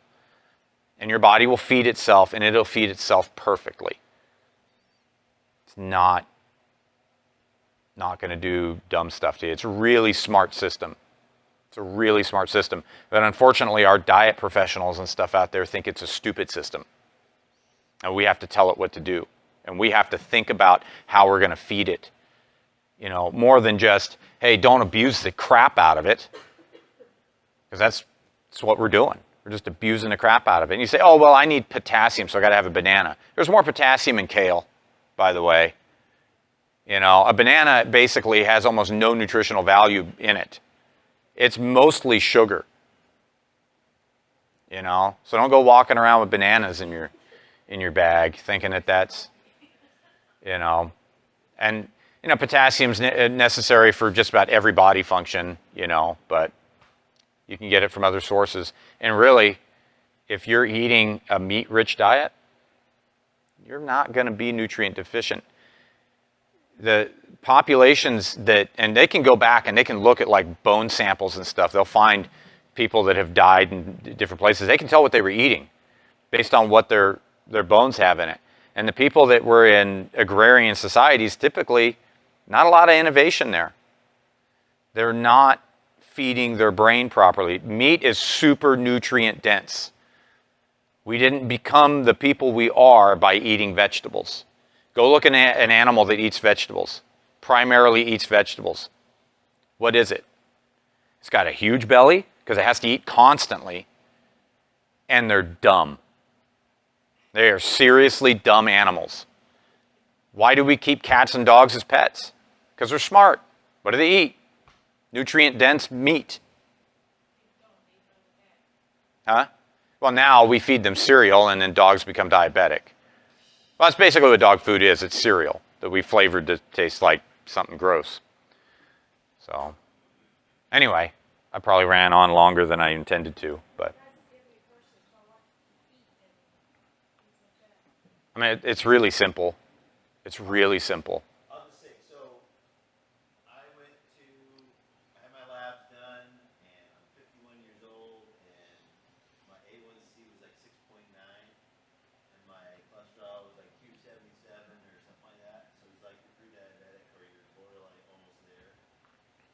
And your body will feed itself, and it'll feed itself perfectly. It's not going to do dumb stuff to you. It's a really smart system. It's a really smart system. But unfortunately, our diet professionals and stuff out there think it's a stupid system. And we have to tell it what to do. And we have to think about how we're going to feed it. More than just, hey, don't abuse the crap out of it. Because that's what we're doing. We're just abusing the crap out of it. And you say, oh, well, I need potassium, so I got to have a banana. There's more potassium in kale, by the way. A banana basically has almost no nutritional value in it. It's mostly sugar. So don't go walking around with bananas in your bag thinking that's. And Potassium's necessary for just about every body function, but you can get it from other sources. And really, if you're eating a meat-rich diet, you're not going to be nutrient deficient. The populations and they can go back and they can look at like bone samples and stuff. They'll find people that have died in different places. They can tell what they were eating based on what their bones have in it. And the people that were in agrarian societies, typically, not a lot of innovation there. They're not feeding their brain properly. Meat is super nutrient dense. We didn't become the people we are by eating vegetables. Go look at an animal that eats vegetables, primarily eats vegetables. What is it? It's got a huge belly because it has to eat constantly, and they're dumb. They are seriously dumb animals. Why do we keep cats and dogs as pets? Because they're smart. What do they eat? Nutrient-dense meat. Huh? Well, now we feed them cereal, and then dogs become diabetic. Well, that's basically what dog food is. It's cereal that we flavored to taste like something gross. So, anyway, I probably ran on longer than I intended to, but I mean, it's really simple. It's really simple. I'll just say, so I had my labs done, and I'm 51 years old, and my A1C was like 6.9, and my cholesterol was like 277 or something like that. So it's like you're pre-diabetic or you're borderline almost there.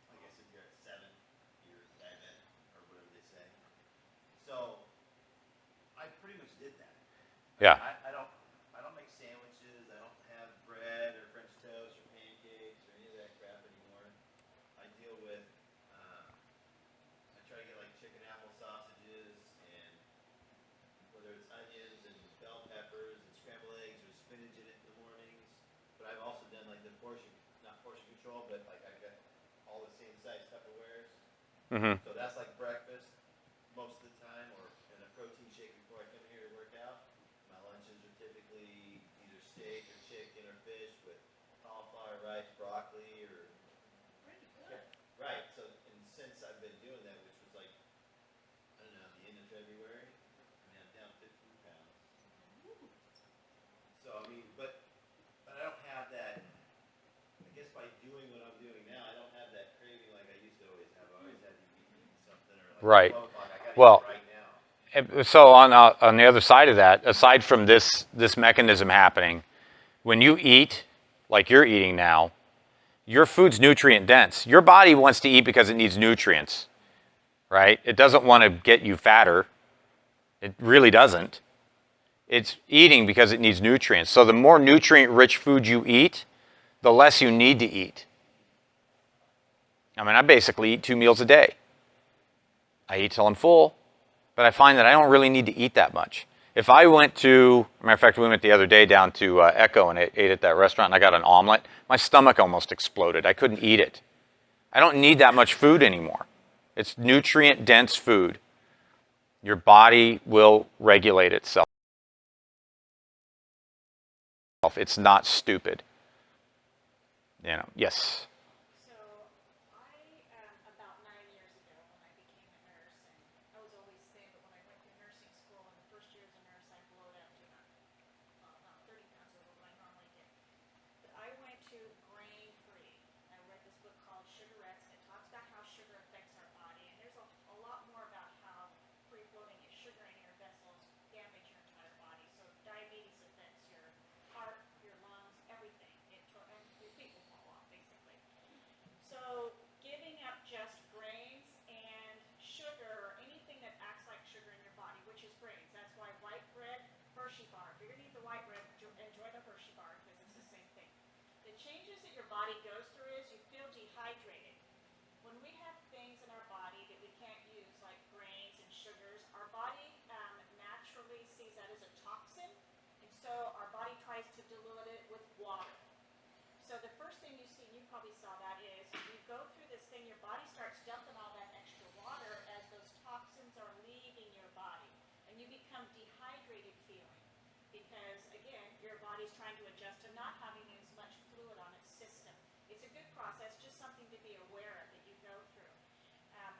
I guess if you're at 7, you're diabetic or whatever they say. So I pretty much did that. Yeah. I don't make sandwiches. I don't have bread or French toast or pancakes or any of that crap anymore. I deal with. I try to get like chicken apple sausages and whether it's onions and bell peppers and scrambled eggs or spinach in it in the mornings. But I've also done like the not portion control, but like I've got all the same size Tupperwares. Mm-hmm. So that's like breakfast most of the time, or in a protein shake before I come here to work out. My lunches are typically either steak or chicken or fish with cauliflower, rice, broccoli, or yeah, right. So and since I've been doing that, which was like I don't know, the end of February, I mean I'm down 15 pounds. So I mean, but I don't have that. I guess by doing what I'm doing now, I don't have that craving like I used to always have. I always had to be eating something or like Right. 12 o'clock. I gotta Well, eat right now. so on the other side of that, aside from this mechanism happening, when you eat like you're eating now, your food's nutrient dense. Your body wants to eat because it needs nutrients, right? It doesn't want to get you fatter. It really doesn't. It's eating because it needs nutrients. So the more nutrient-rich food you eat, the less you need to eat. I mean, I basically eat 2 meals a day. I eat till I'm full, but I find that I don't really need to eat that much. If I went to, matter of fact, we went the other day down to Echo and ate at that restaurant, and I got an omelet, my stomach almost exploded. I couldn't eat it. I don't need that much food anymore. It's nutrient-dense food. Your body will regulate itself. It's not stupid. Yes. So about 9 years ago, when I became a nurse, and I was always thin, but when I went to nursing school in the first year as a nurse, I blowed up to about 30 pounds over what I normally did. But I went to grain-free. I read this book called Sugarettes, and it talks about how sugar affects our body. And there's a lot more about how free-floating sugar in your vessels damage your entire body. So diabetes affects your heart, your lungs, everything. And your feet will fall off, basically. So giving up just grains and sugar, or anything that acts like sugar in your body, which is grains. That's why white bread, Hershey bar. If you're going to eat the white bread, enjoy the Hershey bar because it's the same thing. The changes that your body goes through is you feel dehydrated. When we have things in our body that we can't use, like grains and sugars, our body naturally sees that as a toxin, and so our body tries to dilute it with water. So the first thing you see, and you probably saw that, is you go through this thing, your body starts dumping all that extra water as those toxins are leaving your body, and you become dehydrated feeling. Because again, your body's trying to adjust to not having as much fluid on its system. process, just something to be aware of that you go through.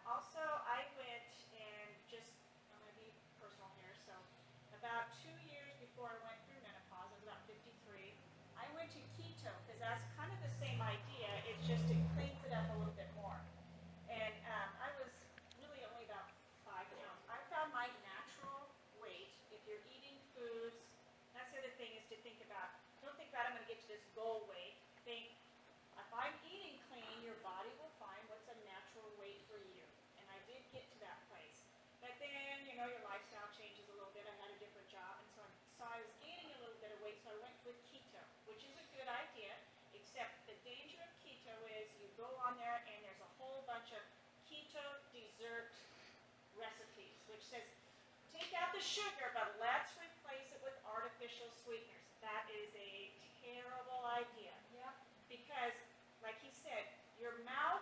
Also, I went and just, I'm going to be personal here, so about 2 years before I went through menopause, I was about 53, I went to keto because that's kind of the same idea, it's just it cleans it up a little bit more. And I was really only about 5 pounds. I found my natural weight, if you're eating foods, that's the other thing is to think about, don't think about I'm going to get to this goal weight. Think, if I'm eating clean, your body will find what's a natural weight for you. And I did get to that place. But then, you know, your lifestyle changes a little bit. I had a different job, and so I saw I was gaining a little bit of weight, so I went with keto, which is a good idea, except the danger of keto is you go on there and there's a whole bunch of keto dessert recipes, which says, take out the sugar, but let's replace it with artificial sweeteners. That is a terrible idea. Yeah. Because, like he said, your mouth,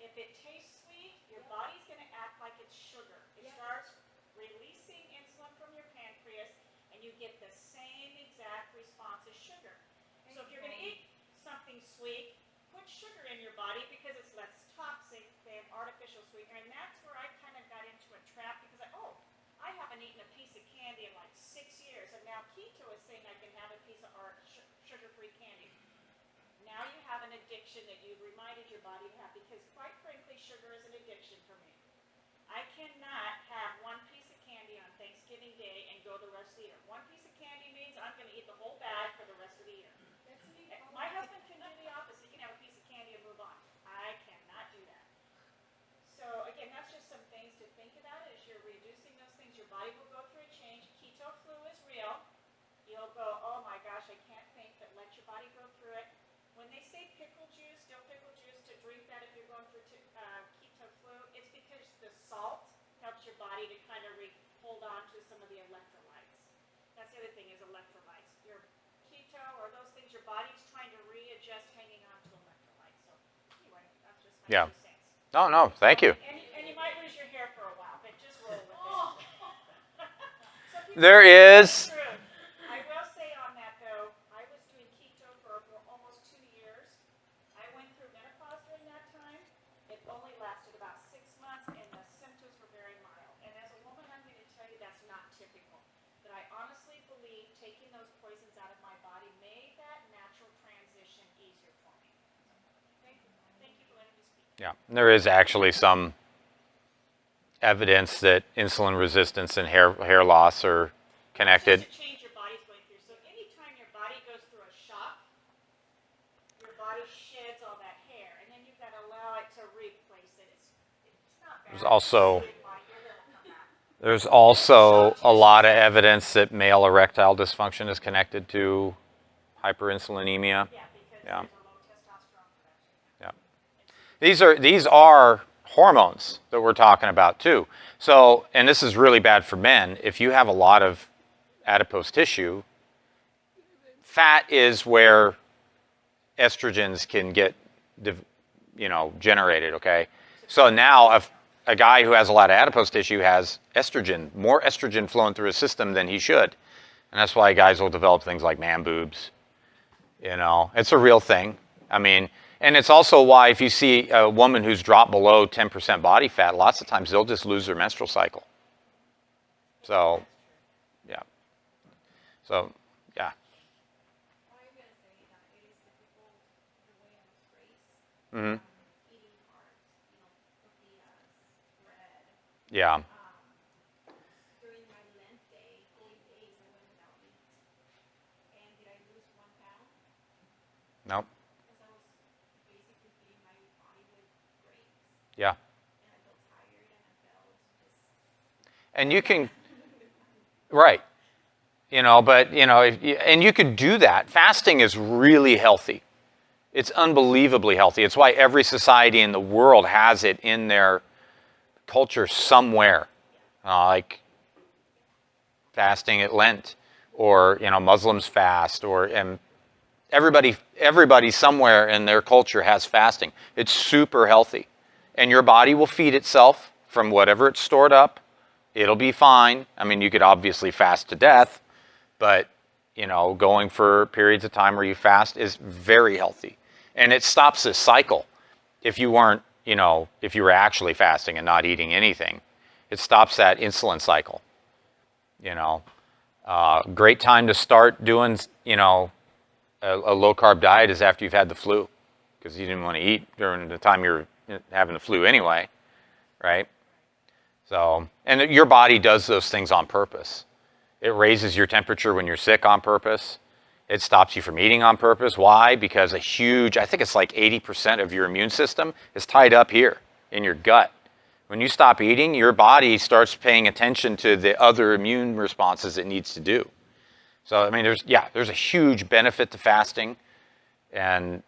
if it tastes sweet, your body's going to act like it's sugar. It starts releasing insulin from your pancreas, and you get the same exact response as sugar. So if you're going to eat something sweet, put sugar in your body because it's less toxic than artificial sweetener. And that's where I kind of got into a trap because I haven't eaten a piece of candy in like 6 years, and now keto is saying I can have a piece of sugar-free candy. Now you have an addiction that you've reminded your body to have, because quite frankly, sugar is an addiction for me. I cannot have one piece of candy on Thanksgiving Day and go the rest of the year. One piece of candy means I'm going to eat the whole bag for the rest of the year. My husband can do the opposite. He can have a piece of candy and move on. I cannot do that. So again, that's just some things to think about as you're reducing those things. Your body will go through a change. Keto flu is real. You'll go, oh my gosh, I can't think, but let your body go through it. When they say pickle juice, dill pickle juice, to drink that if you're going through keto flu, it's because the salt helps your body to kind of hold on to some of the electrolytes. That's the other thing is electrolytes. Your keto or those things, your body's trying to readjust hanging on to electrolytes. So anyway, that's just my 2 cents. No, thank you. And you might lose your hair for a while, but just roll with it. There is. I will say on that though, I was doing keto for almost 2 years. I went through menopause during that time. It only lasted about 6 months, and the symptoms were very mild. And as a woman, I'm going to tell you that's not typical. But I honestly believe taking those poisons out of my body made that natural transition easier for me. Thank you for letting me speak. Yeah, there is actually some evidence that insulin resistance and hair loss are connected. It's just a change your body's going through. So anytime your body goes through a shock, your body sheds all that hair, and then you've got to allow it to replace it. It's not bad. There's also a lot of evidence that male erectile dysfunction is connected to hyperinsulinemia. Yeah, because Yeah. there's a low testosterone production. Yeah. These are hormones that we're talking about too. So, and this is really bad for men. If you have a lot of adipose tissue, fat is where estrogens can get, generated, okay? So now if a guy who has a lot of adipose tissue has estrogen, more estrogen flowing through his system than he should. And that's why guys will develop things like man boobs. It's a real thing. I mean, and it's also why if you see a woman who's dropped below 10% body fat, lots of times they'll just lose their menstrual cycle. So, yeah. So, yeah. I'm going to say that it is difficult the way I was raised. Mm-hmm. Eating carbs, tortillas, bread. Yeah. During my Lent day, holy days, I went without meat. And did I lose 1 pound? Nope. Because I was basically feeding my body with grains. Yeah. And I felt tired and I felt just... And you can, right. And you could do that. Fasting is really healthy. It's unbelievably healthy. It's why every society in the world has it in their culture somewhere. Like fasting at Lent, or, Muslims fast, and everybody somewhere in their culture has fasting. It's super healthy. And your body will feed itself from whatever it's stored up. It'll be fine. I mean, you could obviously fast to death, but, going for periods of time where you fast is very healthy. And it stops this cycle. If you weren't, you know, if you were actually fasting and not eating anything, it stops that insulin cycle. You know, great time to start doing, you know, a low-carb diet is after you've had the flu, because you didn't want to eat during the time you're having the flu anyway, right? So, and your body does those things on purpose. It raises your temperature when you're sick on purpose. It stops you from eating on purpose. Why? Because a huge, I think it's like 80% of your immune system is tied up here in your gut. When you stop eating, your body starts paying attention to the other immune responses it needs to do. So, I mean, there's a huge benefit to fasting, and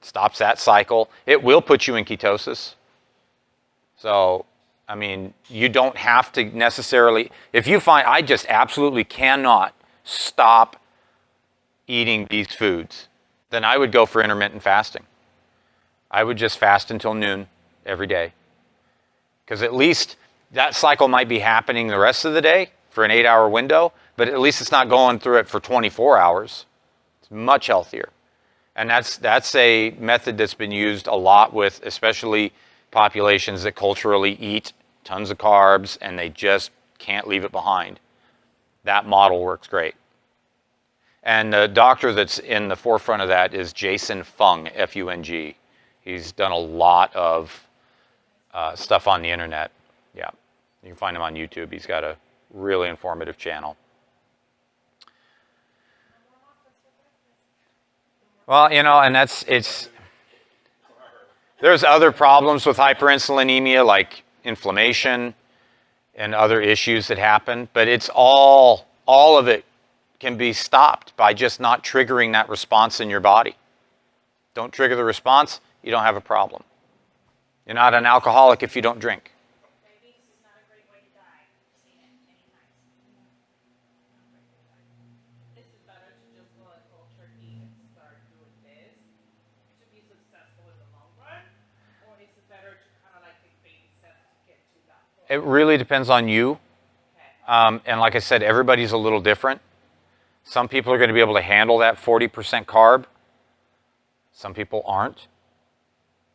stops that cycle. It will put you in ketosis. So, I mean, you don't have to necessarily, if you find, I just absolutely cannot stop eating these foods, then I would go for intermittent fasting. I would just fast until noon every day. Because at least that cycle might be happening the rest of the day for an 8-hour window, but at least it's not going through it for 24 hours. It's much healthier. And that's a method that's been used a lot with especially populations that culturally eat tons of carbs and they just can't leave it behind. That model works great. And the doctor that's in the forefront of that is Jason Fung, F-U-N-G. He's done a lot of stuff on the internet. Yeah, you can find him on YouTube. He's got a really informative channel. Well, you know, and there's other problems with hyperinsulinemia like inflammation and other issues that happen, but it's all of it can be stopped by just not triggering that response in your body. Don't trigger the response, you don't have a problem. You're not an alcoholic if you don't drink. Diabetes is not a great way to die. I've seen it many times. Is it better to just go like cold turkey and start doing this to be successful in the long run? Or is it better to kind of like take baby steps to get to that point? It really depends on you. Okay. And like I said, everybody's a little different. Some people are going to be able to handle that 40% carb. Some people aren't.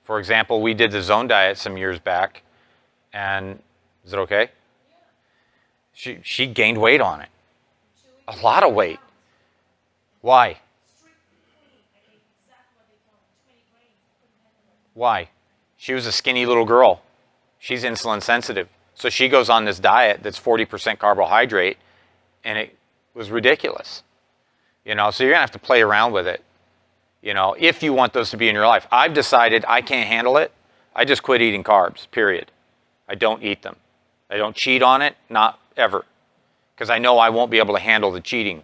For example, we did the zone diet some years back, and is it okay? She gained weight on it. A lot of weight. Why? Why? She was a skinny little girl. She's insulin sensitive. So she goes on this diet that's 40% carbohydrate, and it was ridiculous. You know, so you're gonna have to play around with it, you know, if you want those to be in your life. I've decided I can't handle it. I just quit eating carbs, period. I don't eat them. I don't cheat on it, not ever. Because I know I won't be able to handle the cheating.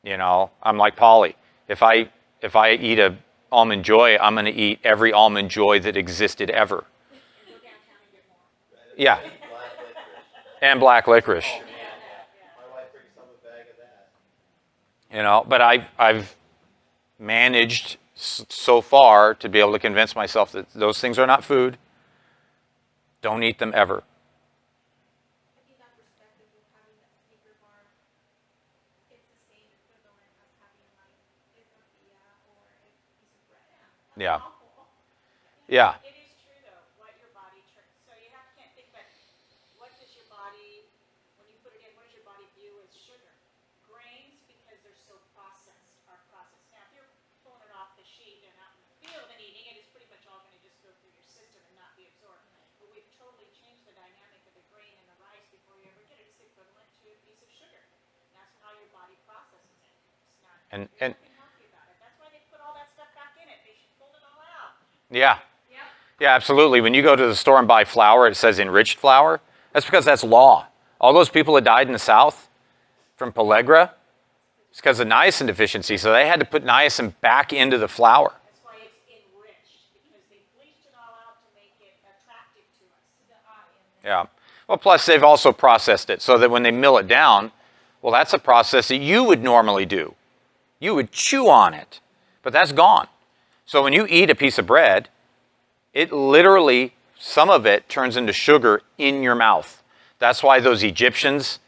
You know, I'm like Polly. If I eat a Almond Joy, I'm gonna eat every Almond Joy that existed ever. And go downtown and get more. Yeah, Black licorice. and black licorice. My wife brings home a bag of that. You know, but I've managed so far to be able to convince myself that those things are not food. Don't eat them ever. I think that perspective of having that sneaker bar, it's the same equivalent as having like a tortilla or a piece of bread. Yeah. Yeah. It is true though, what your body so you can't think that what does your body, when you put it in, what does your body view as sugar? Grains, because they're so processed, are processed. Now, if you're pulling it off the sheet and out in the field and eating it, it's pretty much all going to just go through your system and not be absorbed. But we've totally changed the dynamic of the grain and the rice before you ever get it. It's equivalent to a piece of sugar. And that's how your body processes it. It's not, And there's nothing healthy about it. That's why they put all that stuff back in it. They should pull it all out. Yeah. Yep. Yeah, absolutely. When you go to the store and buy flour, it says enriched flour. That's because that's law. All those people that died in the South from pellagra, it's because of niacin deficiency. So they had to put niacin back into the flour. That's why it's enriched, because they bleached it all out to make it attractive to us, to the eye. Yeah. Well, plus they've also processed it so that when they mill it down, well, that's a process that you would normally do. You would chew on it, but that's gone. So when you eat a piece of bread, it literally, some of it turns into sugar in your mouth. That's why those Egyptians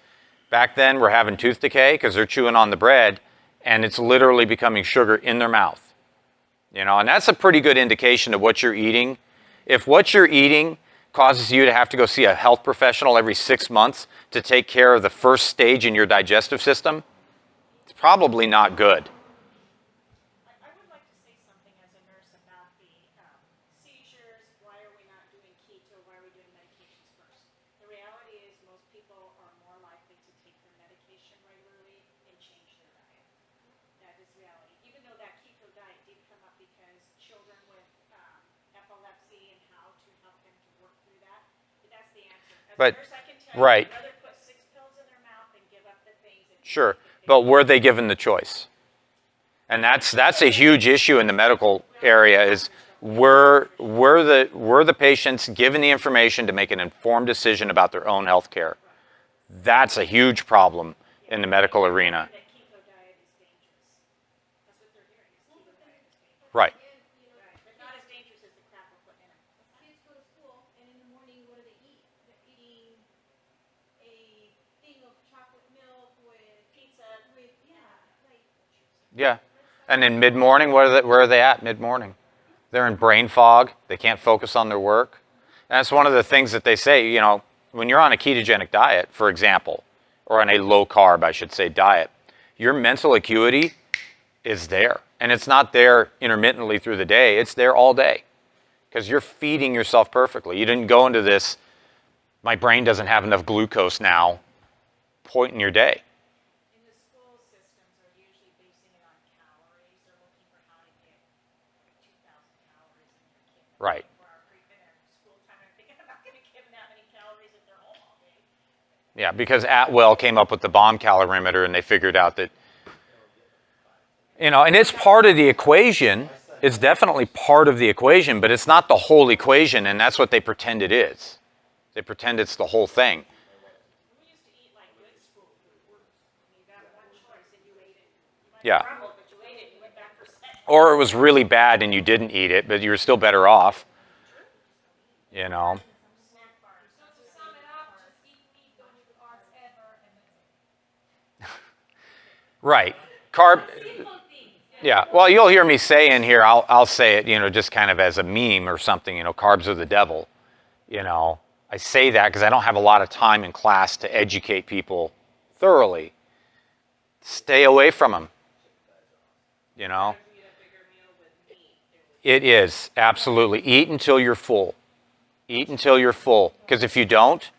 back then were having tooth decay, because they're chewing on the bread and it's literally becoming sugar in their mouth. And that's a pretty good indication of what you're eating. If what you're eating causes you to have to go see a health professional every 6 months to take care of the first stage in your digestive system, it's probably not good. I would like to say something as a nurse about the seizures. Why are we not doing keto? Why are we doing medications first? The reality is most people are more likely to take their medication regularly and change their diet. That is reality. Even though that keto diet did come up because children with epilepsy and how to help them to work through that. But that's the answer. As But- a nurse, I can tell right. you, I'd rather put 6 pills in their mouth than give up the things. Sure, but were they given the choice? And that's a huge issue in the medical area is were the patients given the information to make an informed decision about their own health care? That's a huge problem in the medical arena. That keto diet is dangerous. That's what they're hearing. Is keto diet is dangerous. Right. Right. But not as dangerous as the crap we're putting in them. Kids go to school, and in the morning, what do they eat? They're eating a thing of chocolate milk with Pizza. like. Yeah. And in mid-morning, where are they at mid-morning? They're in brain fog. They can't focus on their work. And that's one of the things that they say, when you're on a ketogenic diet, for example, or on a low-carb, I should say, diet, your mental acuity is there. And it's not there intermittently through the day. It's there all day because you're feeding yourself perfectly. You didn't go into this, my brain doesn't have enough glucose now, point in your day. In the school systems are usually basing it on calories. They're looking for how to get 2,000 calories in their kid. Right. For our school time, I'm thinking I'm not going to give them that many calories if they're home all day. Yeah, because Atwell came up with the bomb calorimeter and they figured out that, and it's part of the equation. It's definitely part of the equation, but it's not the whole equation, and that's what they pretend it is. They pretend it's the whole thing. We used to eat like good school food. You got one choice and you ate it. You might Yeah. crumble, but you ate it. You went back for second. Or it was really bad and you didn't eat it, but you were still better off. Snack bars. So to sum it up, just eat meat, don't eat carbs ever, and that's it. Right. Yeah. Well, you'll hear me say in here, I'll say it, just kind of as a meme or something, carbs are the devil. I say that because I don't have a lot of time in class to educate people thoroughly. Stay away from them. Eat a bigger meal with meat. It is, absolutely. Eat until you're full. Eat until you're full. Because if you don't,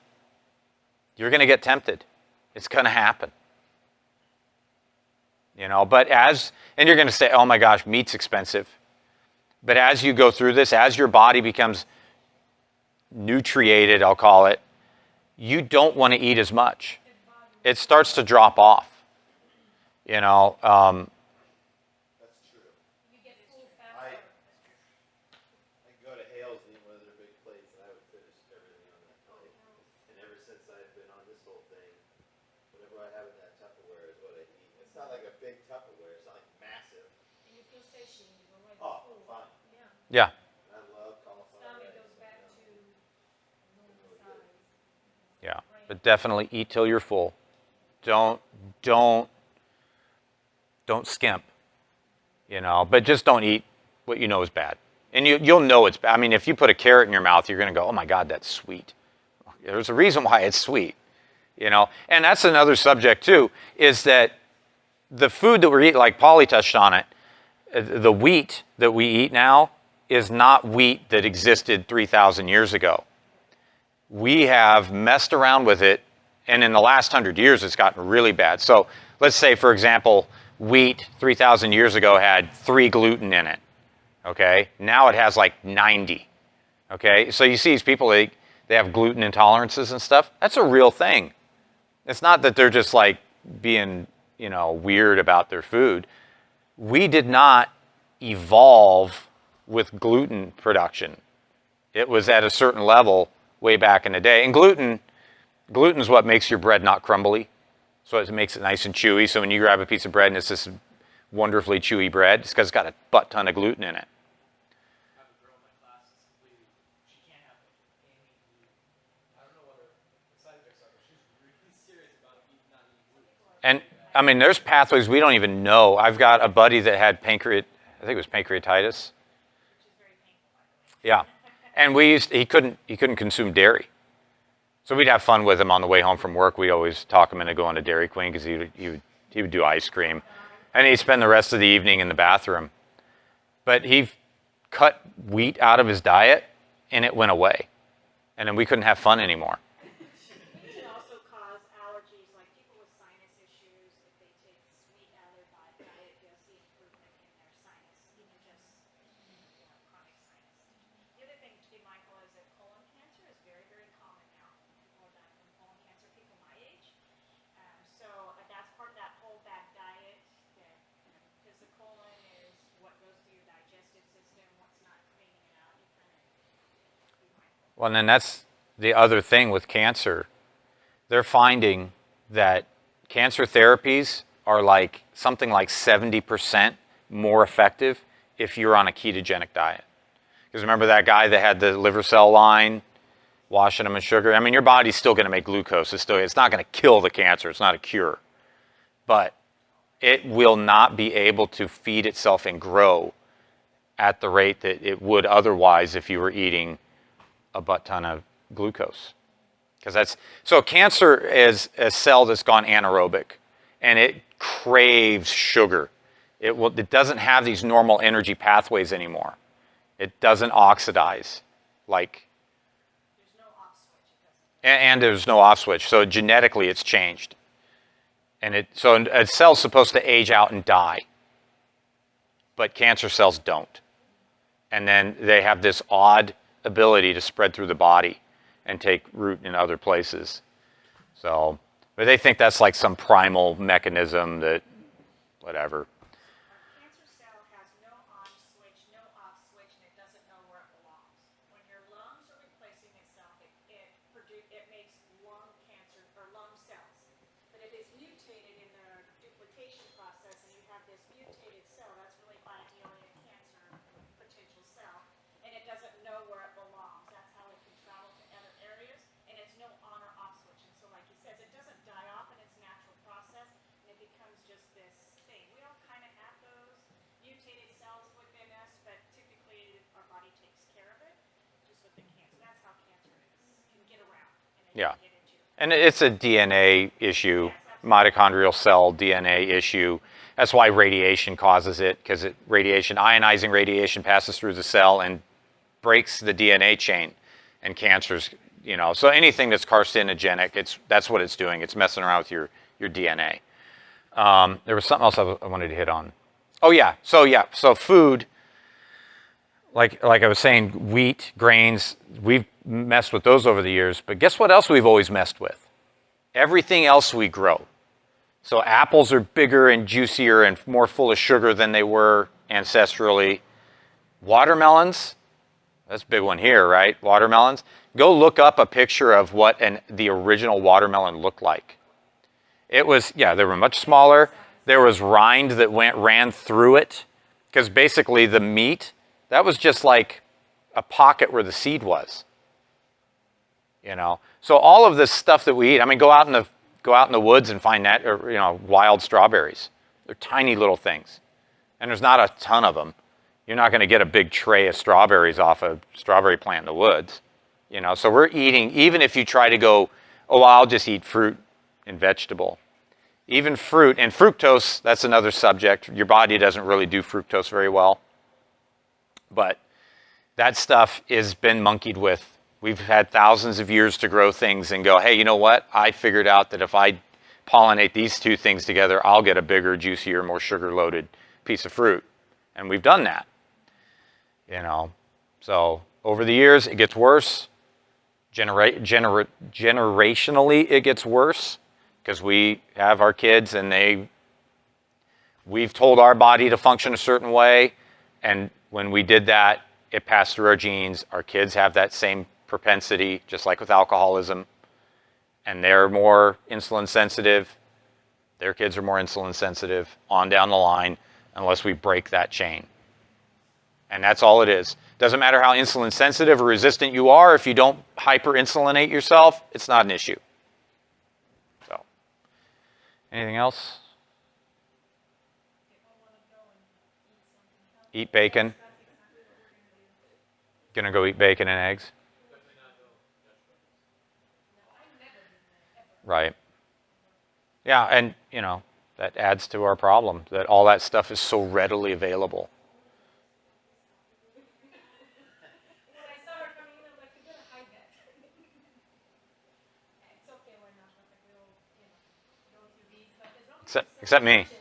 you're going to get tempted. It's going to happen. But and you're going to say, oh my gosh, meat's expensive. But as you go through this, as your body becomes nutriated, I'll call it, you don't want to eat as much. It starts to drop off. That's true. You get full I faster. go to Hale's and eat one of their big plates, and I would finish everything on that plate. And ever since I've been on this whole thing, whatever I have in that Tupperware is what I eat. It's not like a big Tupperware. It's not like massive. And you feel satiated, you go right Oh, full. fine. Yeah. Yeah. And I love cauliflower Stomach rice. goes back to normal size. Yeah. But definitely eat till you're full. Don't skimp. But just don't eat what you know is bad. And you'll know it's bad. I mean, if you put a carrot in your mouth, you're going to go, oh my God, that's sweet. There's a reason why it's sweet. And that's another subject too, is that the food that we're eating, like Polly touched on it, the wheat that we eat now is not wheat that existed 3,000 years ago. We have messed around with it, and in the last 100 years, it's gotten really bad. So let's say, for example, wheat 3,000 years ago had 3 gluten in it, okay? Now it has like 90, okay? So you see these people, they have gluten intolerances and stuff. That's a real thing. It's not that they're just like being, weird about their food. We did not evolve with gluten production. It was at a certain level way back in the day. And gluten's what makes your bread not crumbly. So it makes it nice and chewy. So when you grab a piece of bread and it's this wonderfully chewy bread, it's because it's got a butt ton of gluten in it. I have a girl in my class that's completely, she can't have any gluten. I don't know what her side effects are, but she's really serious about not eating gluten. And I mean, there's pathways we don't even know. I've got a buddy that had I think it was pancreatitis. which is very painful, by the way. Yeah, and he couldn't consume dairy, so we'd have fun with him on the way home from work. We always talk him into going to Dairy Queen because he would do ice cream, and he'd spend the rest of the evening in the bathroom. But he cut wheat out of his diet, and it went away, and then we couldn't have fun anymore. Wheat can also cause allergies, like people with sinus issues, if they take sweet out of their diet, you'll see improvement in their sinus, even just chronic sinus. The other thing to be mindful is that colon cancer is very, very common now. People are dying from colon cancer, people my age. So that's part of that whole bad diet, that, because the colon is what goes through your digestive system, what's not cleaning it out, you kind of be mindful. Well, and then that's the other thing with cancer. They're finding that cancer therapies are like something like 70% more effective if you're on a ketogenic diet. Because remember that guy that had the liver cell line, washing them in sugar? I mean, your body's still going to make glucose. It's not going to kill the cancer. It's not a cure. But it will not be able to feed itself and grow at the rate that it would otherwise if you were eating a butt ton of glucose. So cancer is a cell that's gone anaerobic, and it craves sugar. It doesn't have these normal energy pathways anymore. It doesn't oxidize like. There's no off switch, it doesn't. And there's no off switch, so genetically it's changed. And so a cell's supposed to age out and die, but cancer cells don't. And then they have this odd ability to spread through the body and take root in other places. So, but they think that's like some primal mechanism that, whatever. A cancer cell has no on switch, no off switch, and it doesn't know where it belongs. When your lungs are replacing itself, it makes lung cancer or lung cells. But if it's mutated in the duplication process and you have this mutated cell, that's really ideally a cancer potential cell, and it doesn't know where it belongs. That's how it can travel to other areas, and it's no on or off switch. And so, like he says, it doesn't die off in its natural process, and it becomes just this thing. We all kind of have those mutated cells within us, but typically our body takes care of it. Just with the cancer, that's how cancer can get around, and then Yeah. get into it. And it's a DNA issue, mitochondrial cell DNA issue. That's why radiation causes it, because ionizing radiation passes through the cell and breaks the DNA chain, and cancers, so anything that's carcinogenic, that's what it's doing. It's messing around with your DNA. There was something else I wanted to hit on. Oh yeah, so food, like I was saying, wheat, grains, we've messed with those over the years, but guess what else we've always messed with? Everything else we grow. So apples are bigger and juicier and more full of sugar than they were ancestrally. Watermelons, that's a big one here, right? Watermelons. Go look up a picture of what the original watermelon looked like. They were much smaller. There was rind that ran through it, because basically the meat, that was just like a pocket where the seed was. So all of this stuff that we eat, I mean, go out in the woods and find wild strawberries. They're tiny little things, and there's not a ton of them. You're not going to get a big tray of strawberries off a strawberry plant in the woods. So we're eating, even if you try to go, I'll just eat fruit and vegetable. Even fruit, and fructose, that's another subject. Your body doesn't really do fructose very well. But that stuff has been monkeyed with. We've had thousands of years to grow things and go, hey, you know what? I figured out that if I pollinate these two things together, I'll get a bigger, juicier, more sugar-loaded piece of fruit. And we've done that. So over the years, it gets worse. Generationally, it gets worse, because we have our kids and we've told our body to function a certain way, and when we did that, it passed through our genes. Our kids have that same propensity, just like with alcoholism, and they're more insulin sensitive. Their kids are more insulin sensitive on down the line, unless we break that chain. And that's all it is. Doesn't matter how insulin sensitive or resistant you are, if you don't hyperinsulinate yourself, it's not an issue. So, anything else? Eat bacon. Gonna go eat bacon and eggs. Right. Yeah, and you know, that adds to our problem that all that stuff is so readily available. When I saw her coming in, I'm like, you better hide that. It's okay, we're not perfect, we'll, go through these, but as long as you're Except me. self-conscious,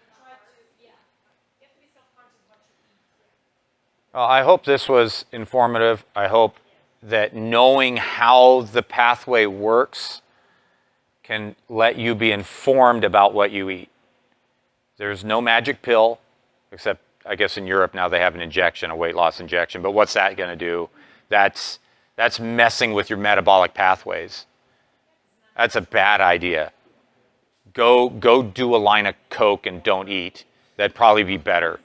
and try to, you have to be self-conscious what you eat. Well, I hope this was informative. I hope that knowing how the pathway works can let you be informed about what you eat. There's no magic pill, except I guess in Europe now they have an injection, a weight loss injection. But what's that going to do? That's messing with your metabolic pathways. That's a bad idea. Go do a line of Coke and don't eat. That'd probably be better.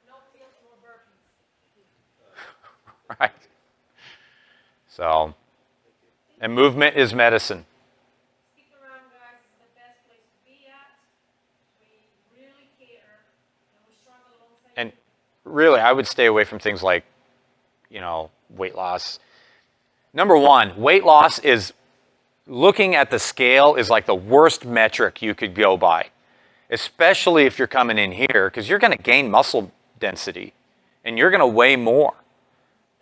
No pills, no burpees. Right. So, and movement is medicine. Stick around, guys, it's the best place to be at. We really care, and we struggle alongside And you. really, I would stay away from things like, weight loss. Number one, weight loss is, looking at the scale is like the worst metric you could go by, especially if you're coming in here, because you're going to gain muscle density and you're going to weigh more.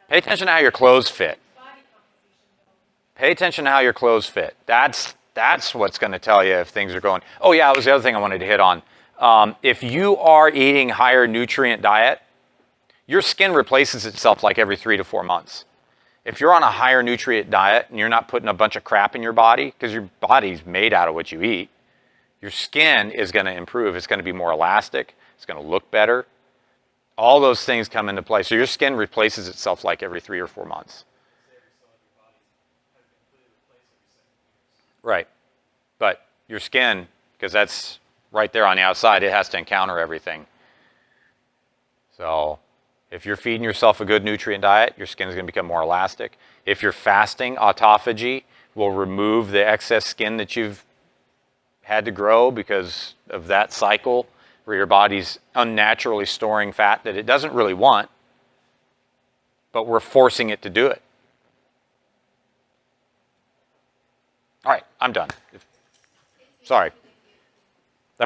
Pay attention to how your clothes fit. Body composition, though. Pay attention to how your clothes fit. That's what's going to tell you if things are going. Oh yeah, that was the other thing I wanted to hit on. If you are eating higher nutrient diet, your skin replaces itself like every 3 to 4 months. If you're on a higher nutrient diet and you're not putting a bunch of crap in your body, because your body's made out of what you eat, your skin is going to improve. It's going to be more elastic. It's going to look better. All those things come into play. So your skin replaces itself like every 3 or 4 months. Right. But your skin, because that's right there on the outside, it has to encounter everything. So if you're feeding yourself a good nutrient diet, your skin is going to become more elastic. If you're fasting, autophagy will remove the excess skin that you've had to grow because of that cycle where your body's unnaturally storing fat that it doesn't really want, but we're forcing it to do it. All right, I'm done. Sorry.